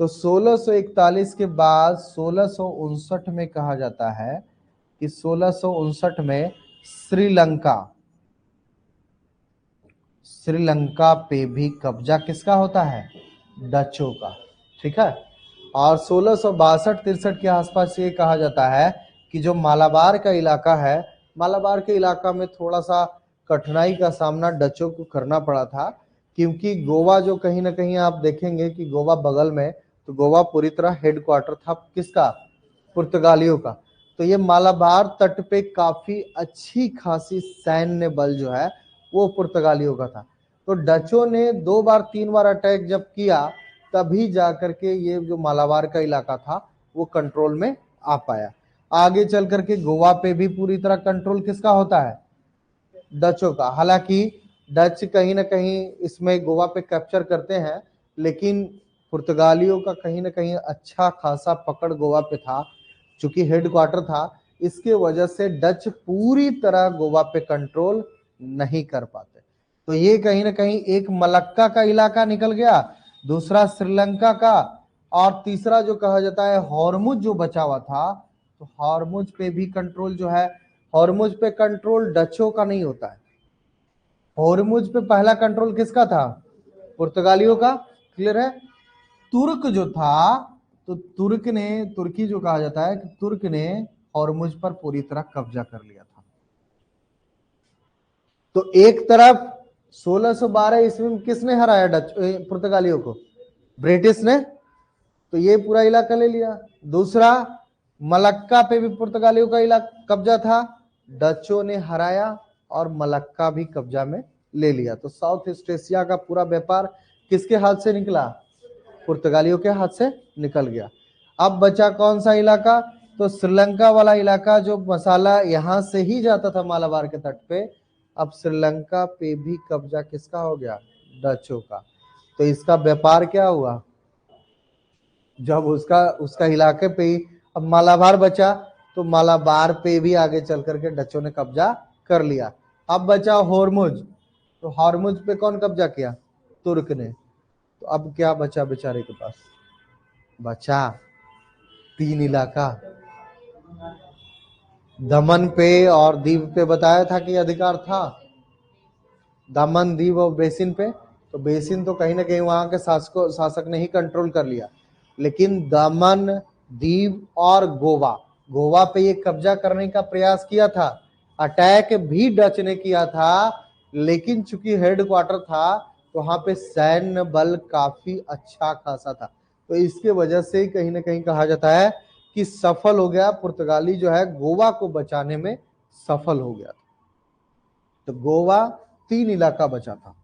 तो 1641 के बाद 1659 में कहा जाता है कि 1659 में श्रीलंका श्रीलंका पे भी कब्जा किसका होता है? डचों का। ठीक है। और 1662-63 के आसपास ये कहा जाता है कि जो मालाबार का इलाका है, मालाबार के इलाका में थोड़ा सा कठिनाई का सामना डचों को करना पड़ा था, क्योंकि गोवा जो कहीं ना कहीं आप देखेंगे कि गोवा बगल में, तो गोवा पूरी तरह हेडक्वार्टर था किसका? पुर्तगालियों का। तो ये मालाबार तट पे काफी अच्छी खासी सैन्य बल जो है वो पुर्तगालियों का था। तो डचों ने 2 बार 3 बार अटैक जब किया, तभी जाकर के ये जो मालाबार का इलाका था वो कंट्रोल में आ पाया। आगे चल करके गोवा पे भी पूरी तरह कंट्रोल किसका होता है? डचों का। हालांकि डच कहीं ना कहीं इसमें गोवा पे कैप्चर करते हैं, लेकिन पुर्तगालियों का कहीं ना कहीं अच्छा खासा पकड़ गोवा पे था, चूंकि हेडक्वार्टर था। इसके वजह से डच पूरी तरह गोवा पे कंट्रोल नहीं कर पाते। तो ये कहीं ना कहीं एक मलक्का का इलाका निकल गया, दूसरा श्रीलंका का, और तीसरा जो कहा जाता है हॉर्मुज जो बचा हुआ था, तो हॉर्मुज पे भी कंट्रोल जो है, हॉर्मुज पे कंट्रोल डचों का नहीं होता है। हॉर्मुज पे पहला कंट्रोल किसका था? पुर्तगालियों का। क्लियर है? तुर्क जो था, तो तुर्की जो कहा जाता है कि तुर्क ने हॉर्मुज पर पूरी तरह कब्जा कर लिया था। तो एक तरफ 1612 ईस्वी में किसने हराया पुर्तगालियों को? ब्रिटिश ने। तो ये पूरा इलाका ले लिया। दूसरा, मलक्का पे भी पुर्तगालियों का इलाका कब्जा था, डचों ने हराया और मलक्का भी कब्जा में ले लिया। तो साउथ ईस्ट एशिया का पूरा व्यापार किसके हाथ से निकला? पुर्तगालियों के हाथ से निकल गया। अब बचा कौन सा इलाका? तो श्रीलंका वाला इलाका, जो मसाला यहां से ही जाता था मालाबार के तट पे, अब श्रीलंका पे भी कब्जा किसका हो गया? डचों का। तो इसका व्यापार क्या हुआ? जब उसका उसका इलाके पे ही अब मालाबार बचा, तो मालाबार पे भी आगे चल करके डचों ने कब्जा कर लिया। अब बचा हॉर्मुज, तो हॉर्मुज पे कौन कब्जा किया? तुर्क ने। तो अब क्या बचा बेचारे के पास? बचा 3 इलाका। दमन पे और दीव पे बताया था कि अधिकार था, दमन, दीव और बेसिन पे। तो बेसिन तो कहीं ना कहीं वहां के शासक ने ही कंट्रोल कर लिया, लेकिन दमन, दीव और गोवा, गोवा पे ये कब्जा करने का प्रयास किया था, अटैक भी डच ने किया था, लेकिन चूंकि हेडक्वार्टर था तो वहां पे सैन्य बल काफी अच्छा खासा था। तो इसके वजह से कहीं ना कहीं कहा जाता है कि सफल हो गया, पुर्तगाली जो है गोवा को बचाने में सफल हो गया। तो गोवा 3 इलाका बचा था,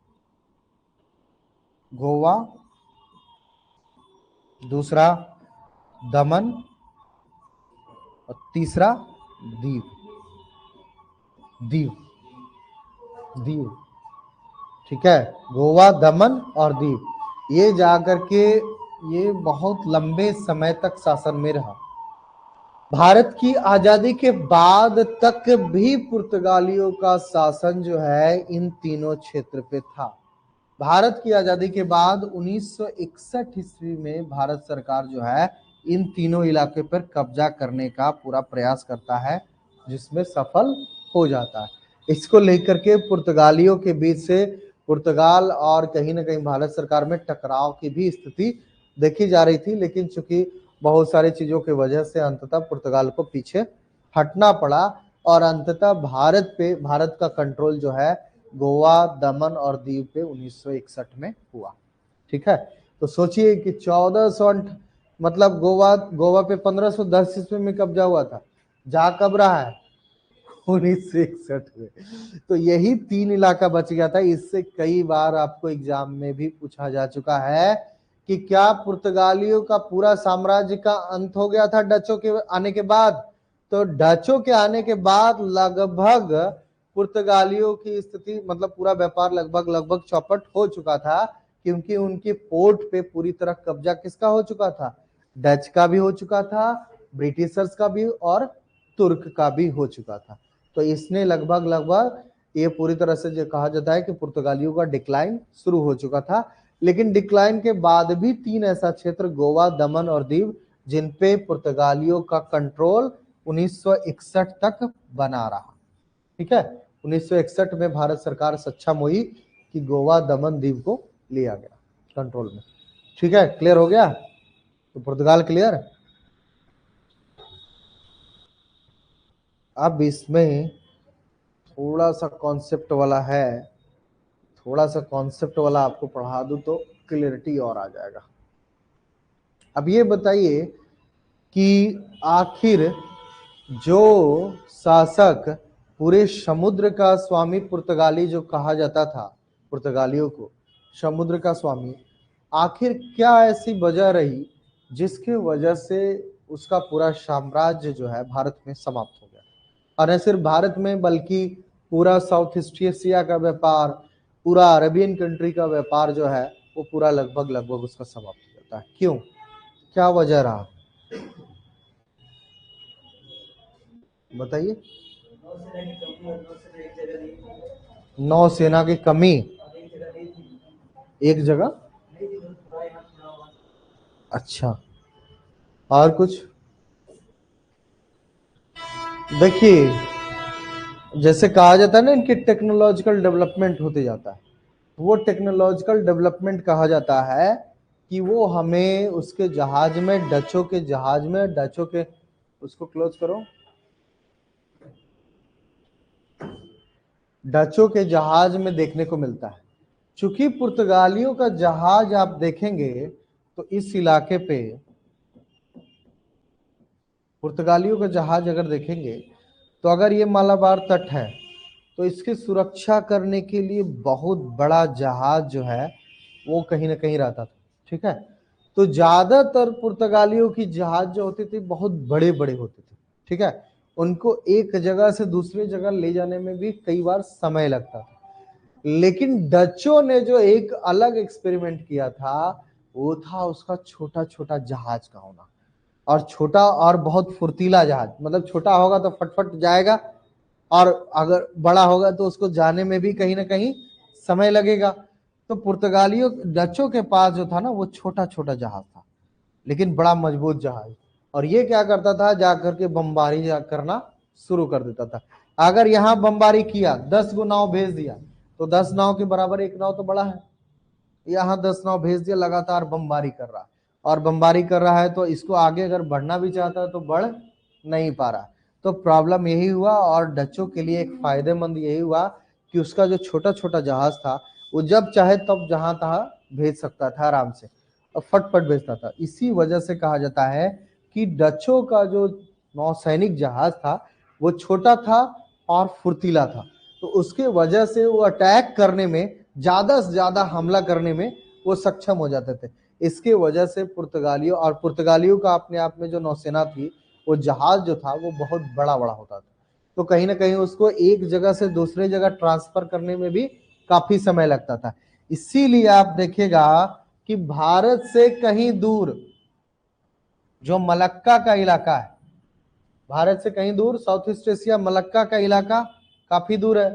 गोवा, दूसरा दमन और तीसरा दीव। दीव दीव ठीक है। गोवा, दमन और दीव ये जाकर के ये बहुत लंबे समय तक शासन में रहा। भारत की आजादी के बाद तक भी पुर्तगालियों का शासन जो है इन तीनों क्षेत्र पे था। भारत की आजादी के बाद 1961 ईस्वी में भारत सरकार जो है इन तीनों इलाके पर कब्जा करने का पूरा प्रयास करता है, जिसमें सफल हो जाता है। इसको लेकर के पुर्तगालियों के बीच से पुर्तगाल और कहीं ना कहीं भारत सरकार में टकराव की भी स्थिति देखी जा रही थी, लेकिन चूंकि बहुत सारी चीजों की वजह से अंततः पुर्तगाल को पीछे हटना पड़ा और अंततः भारत का कंट्रोल जो है गोवा, दमन और दीव पे 1961 में हुआ। ठीक है। तो सोचिए कि मतलब गोवा पे 1510 ईस्वी में कब्जा हुआ था, जा कब रहा है 1961 में। तो यही 3 इलाका बच गया था। इससे कई बार आपको एग्जाम में भी पूछा जा चुका है कि क्या पुर्तगालियों का पूरा साम्राज्य का अंत हो गया था डचों के आने के बाद? तो डचों के आने के बाद लगभग पुर्तगालियों की स्थिति, मतलब पूरा व्यापार लगभग लगभग चौपट हो चुका था, क्योंकि उनके पोर्ट पे पूरी तरह कब्जा किसका हो चुका था? डच का भी हो चुका था, ब्रिटिशर्स का भी और तुर्क का भी हो चुका था। तो इसने लगभग लगभग ये पूरी तरह से जो कहा जाता है कि पुर्तगालियों का डिक्लाइन शुरू हो चुका था। लेकिन डिक्लाइन के बाद भी 3 ऐसा क्षेत्र, गोवा, दमन और दीव, जिन पे पुर्तगालियों का कंट्रोल 1961 तक बना रहा। ठीक है, 1961 में भारत सरकार सक्षम हुई कि गोवा, दमन, दीव को लिया गया कंट्रोल में। ठीक है, क्लियर हो गया? तो पुर्तगाल क्लियर। अब इसमें थोड़ा सा कॉन्सेप्ट वाला है, थोड़ा सा कॉन्सेप्ट वाला आपको पढ़ा दूं तो क्लियरिटी और आ जाएगा। अब ये बताइए कि आखिर जो शासक पूरे समुद्र का स्वामी पुर्तगाली जो कहा जाता था, पुर्तगालियों को समुद्र का स्वामी, आखिर क्या ऐसी वजह रही जिसके वजह से उसका पूरा साम्राज्य जो है भारत में समाप्त हो गया? और न सिर्फ भारत में बल्कि पूरा साउथ ईस्ट एशिया का व्यापार, पूरा अरेबियन कंट्री का व्यापार जो है वो पूरा लगभग लगभग उसका समाप्त हो जाता है। क्यों, क्या वजह रहा बताइए? नौसेना की कमी, एक जगह, अच्छा, और कुछ? देखिए, जैसे कहा जाता है ना इनकी टेक्नोलॉजिकल डेवलपमेंट होते जाता है, वो टेक्नोलॉजिकल डेवलपमेंट कहा जाता है कि वो हमें उसके जहाज में, डचों के जहाज में, डचों के, उसको क्लोज करो, डचों के जहाज में देखने को मिलता है। चूंकि पुर्तगालियों का जहाज आप देखेंगे तो इस इलाके पे पुर्तगालियों का जहाज अगर देखेंगे तो अगर ये मालाबार तट है तो इसकी सुरक्षा करने के लिए बहुत बड़ा जहाज जो है वो कहीं ना कहीं रहता था। ठीक है, तो ज्यादातर पुर्तगालियों की जहाज जो होती थी बहुत बड़े बड़े होते थे। ठीक है, उनको एक जगह से दूसरी जगह ले जाने में भी कई बार समय लगता था। लेकिन डचों ने जो एक अलग एक्सपेरिमेंट किया था वो था उसका छोटा छोटा जहाज का होना, और छोटा और बहुत फुर्तीला जहाज। मतलब छोटा होगा तो फटफट जाएगा, और अगर बड़ा होगा तो उसको जाने में भी कहीं ना कहीं समय लगेगा। तो पुर्तगालियों, डचों के पास जो था ना वो छोटा छोटा जहाज था, लेकिन बड़ा मजबूत जहाज। और ये क्या करता था, जाकर के बमबारी करना शुरू कर देता था। अगर यहाँ बमबारी किया, 10 गो नाव भेज दिया, तो 10 नाव के बराबर एक नाव तो बड़ा है। यहाँ 10 नाव भेज दिया, लगातार बमबारी कर रहा, और बमबारी कर रहा है तो इसको आगे अगर बढ़ना भी चाहता है तो बढ़ नहीं पा रहा। तो प्रॉब्लम यही हुआ, और डचों के लिए एक फायदेमंद यही हुआ कि उसका जो छोटा छोटा जहाज था वो जब चाहे तब जहां तहा भेज सकता था आराम से, और फटफट भेजता था। इसी वजह से कहा जाता है कि डचों का जो नौसैनिक जहाज था वो छोटा था और फुर्तीला था, तो उसके वजह से वो अटैक करने में, ज्यादा से ज्यादा हमला करने में वो सक्षम हो जाते थे। इसके वजह से पुर्तगालियों, और पुर्तगालियों का अपने आप में जो नौसेना थी, वो जहाज जो था वो बहुत बड़ा बड़ा होता था, तो कहीं ना कहीं उसको एक जगह से दूसरे जगह ट्रांसफर करने में भी काफी समय लगता था। इसीलिए आप देखिएगा कि भारत से कहीं दूर जो मलक्का का इलाका है, भारत से कहीं दूर साउथ ईस्ट एशिया मलक्का का इलाका काफी दूर है।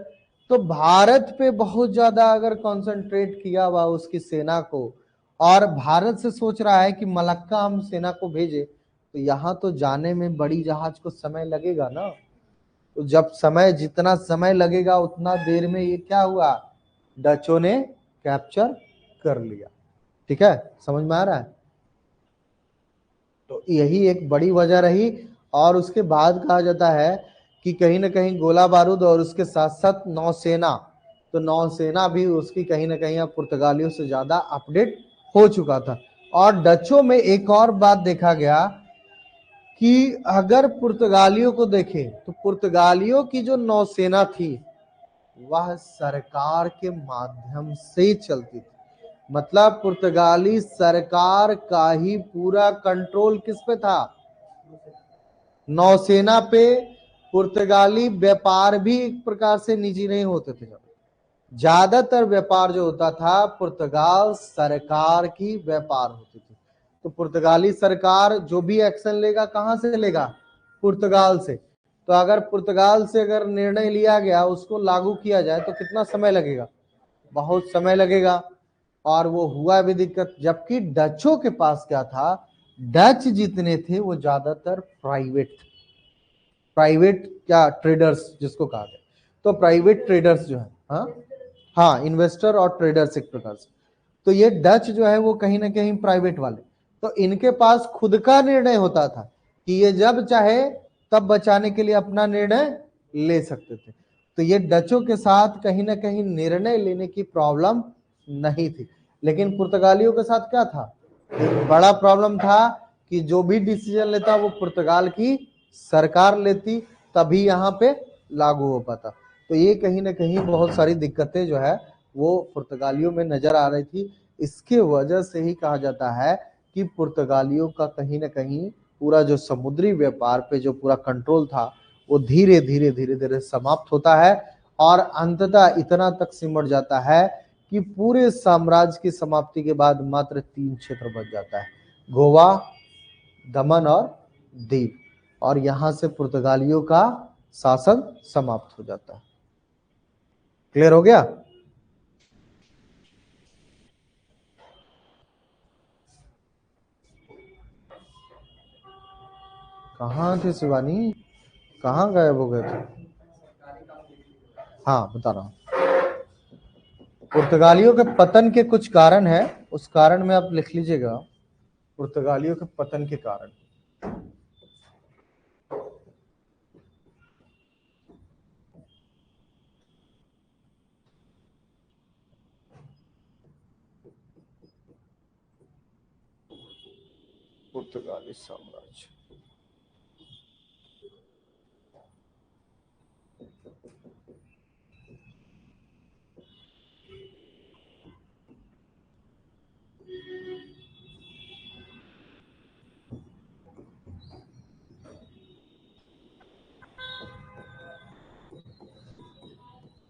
तो भारत पे बहुत ज्यादा अगर कंसंट्रेट किया हुआ उसकी सेना को, और भारत से सोच रहा है कि मलक्का हम सेना को भेजे, तो यहाँ तो जाने में बड़ी जहाज को समय लगेगा ना। तो जब समय, जितना समय लगेगा उतना देर में ये क्या हुआ, डचों ने कैप्चर कर लिया। ठीक है, समझ में आ रहा है? तो यही एक बड़ी वजह रही। और उसके बाद कहा जाता है कि कहीं ना कहीं गोला बारूद और उसके साथ साथ नौसेना, तो नौसेना भी उसकी कहीं ना कहीं अब पुर्तगालियों से ज्यादा अपडेट हो चुका था। और डचों में एक और बात देखा गया कि अगर पुर्तगालियों को देखें तो पुर्तगालियों की जो नौसेना थी वह सरकार के माध्यम से चलती थी। मतलब पुर्तगाली सरकार का ही पूरा कंट्रोल किस पे था? नौसेना पे। पुर्तगाली व्यापार भी एक प्रकार से निजी नहीं होते थे। ज्यादातर व्यापार जो होता था पुर्तगाल सरकार की व्यापार होती थी। तो पुर्तगाली सरकार जो भी एक्शन लेगा कहां से लेगा? पुर्तगाल से। तो अगर पुर्तगाल से अगर निर्णय लिया गया उसको लागू किया जाए तो कितना समय लगेगा? बहुत समय लगेगा। और वो हुआ भी दिक्कत। जबकि डचों के पास क्या था? डच जितने थे वो ज्यादातर प्राइवेट थे। प्राइवेट क्या ट्रेडर्स जिसको कहा गया। तो प्राइवेट ट्रेडर्स जो है, हाँ हाँ, इन्वेस्टर और ट्रेडर्स एक प्रकार से। तो ये डच जो है वो कहीं ना कहीं प्राइवेट वाले, तो इनके पास खुद का निर्णय होता था कि ये जब चाहे तब बचाने के लिए अपना निर्णय ले सकते थे। तो ये डचों के साथ कहीं ना कहीं निर्णय लेने की प्रॉब्लम नहीं थी। लेकिन पुर्तगालियों के साथ क्या था? एक बड़ा प्रॉब्लम था कि जो भी डिसीजन लेता वो पुर्तगाल की सरकार लेती, तभी यहाँ पे लागू हो पाता। तो ये कहीं ना कहीं बहुत सारी दिक्कतें जो है वो पुर्तगालियों में नजर आ रही थी। इसके वजह से ही कहा जाता है कि पुर्तगालियों का कहीं ना कहीं पूरा जो समुद्री व्यापार पे जो पूरा कंट्रोल था वो धीरे धीरे धीरे धीरे समाप्त होता है और अंततः इतना तक सिमट जाता है कि पूरे साम्राज्य की समाप्ति के बाद मात्र 3 क्षेत्र बच जाता है, गोवा, दमन और दीव। और यहां से पुर्तगालियों का शासन समाप्त हो जाता है। क्लियर हो गया? कहाँ थे शिवानी? कहाँ गायब हो गए थे? हाँ, बता रहा हूँ। पुर्तगालियों के पतन के कुछ कारण है, उस कारण में आप लिख लीजिएगा। पुर्तगालियों के पतन के कारण। पुर्तगाली साम्राज्य।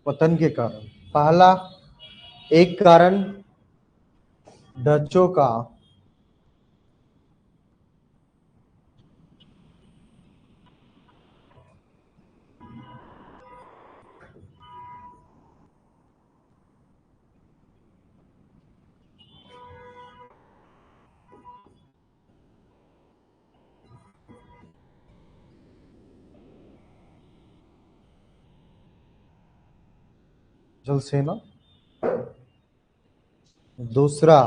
पतन के कारण पहला एक कारण डचों का जल सेना, दूसरा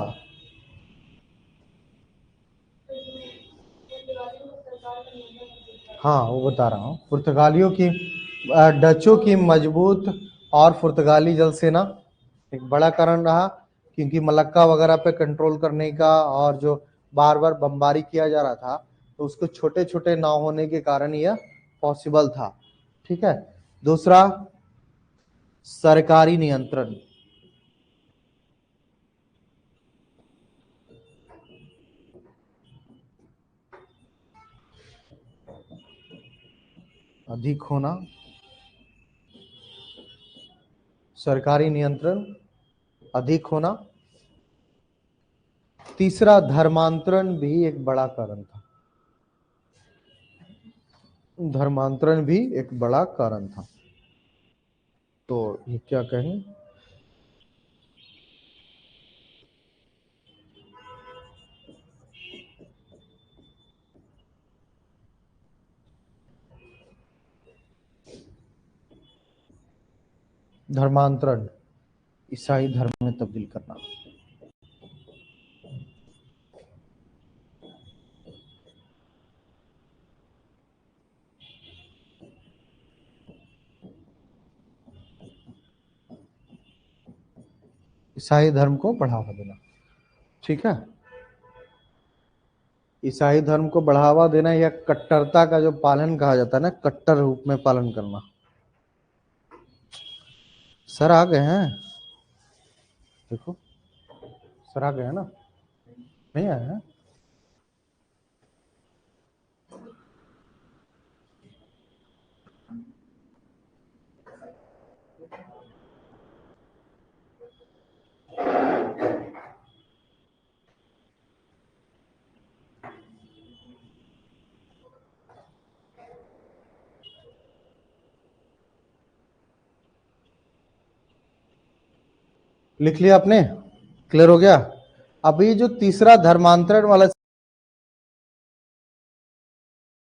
हाँ वो बता रहा हूँ, पुर्तगालियों की डचों की मजबूत और पुर्तगाली जल सेना एक बड़ा कारण रहा, क्योंकि मलक्का वगैरह पे कंट्रोल करने का और जो बार बार बमबारी किया जा रहा था तो उसको छोटे छोटे नाव होने के कारण यह पॉसिबल था। ठीक है। दूसरा सरकारी नियंत्रण। अधिक होना, सरकारी नियंत्रण अधिक होना। तीसरा धर्मांतरण भी एक बड़ा कारण था। धर्मांतरण भी एक बड़ा कारण था। तो ये क्या कहें, धर्मांतरण, ईसाई धर्म में तब्दील करना। ईसाई धर्म को बढ़ावा देना। ठीक है। ईसाई धर्म को बढ़ावा देना या कट्टरता का जो पालन कहा जाता है ना, कट्टर रूप में पालन करना। सर आ गए हैं, देखो सर आ गए हैं ना, नहीं आए हैं? लिख लिया आपने? क्लियर हो गया? अभी जो तीसरा धर्मांतरण वाला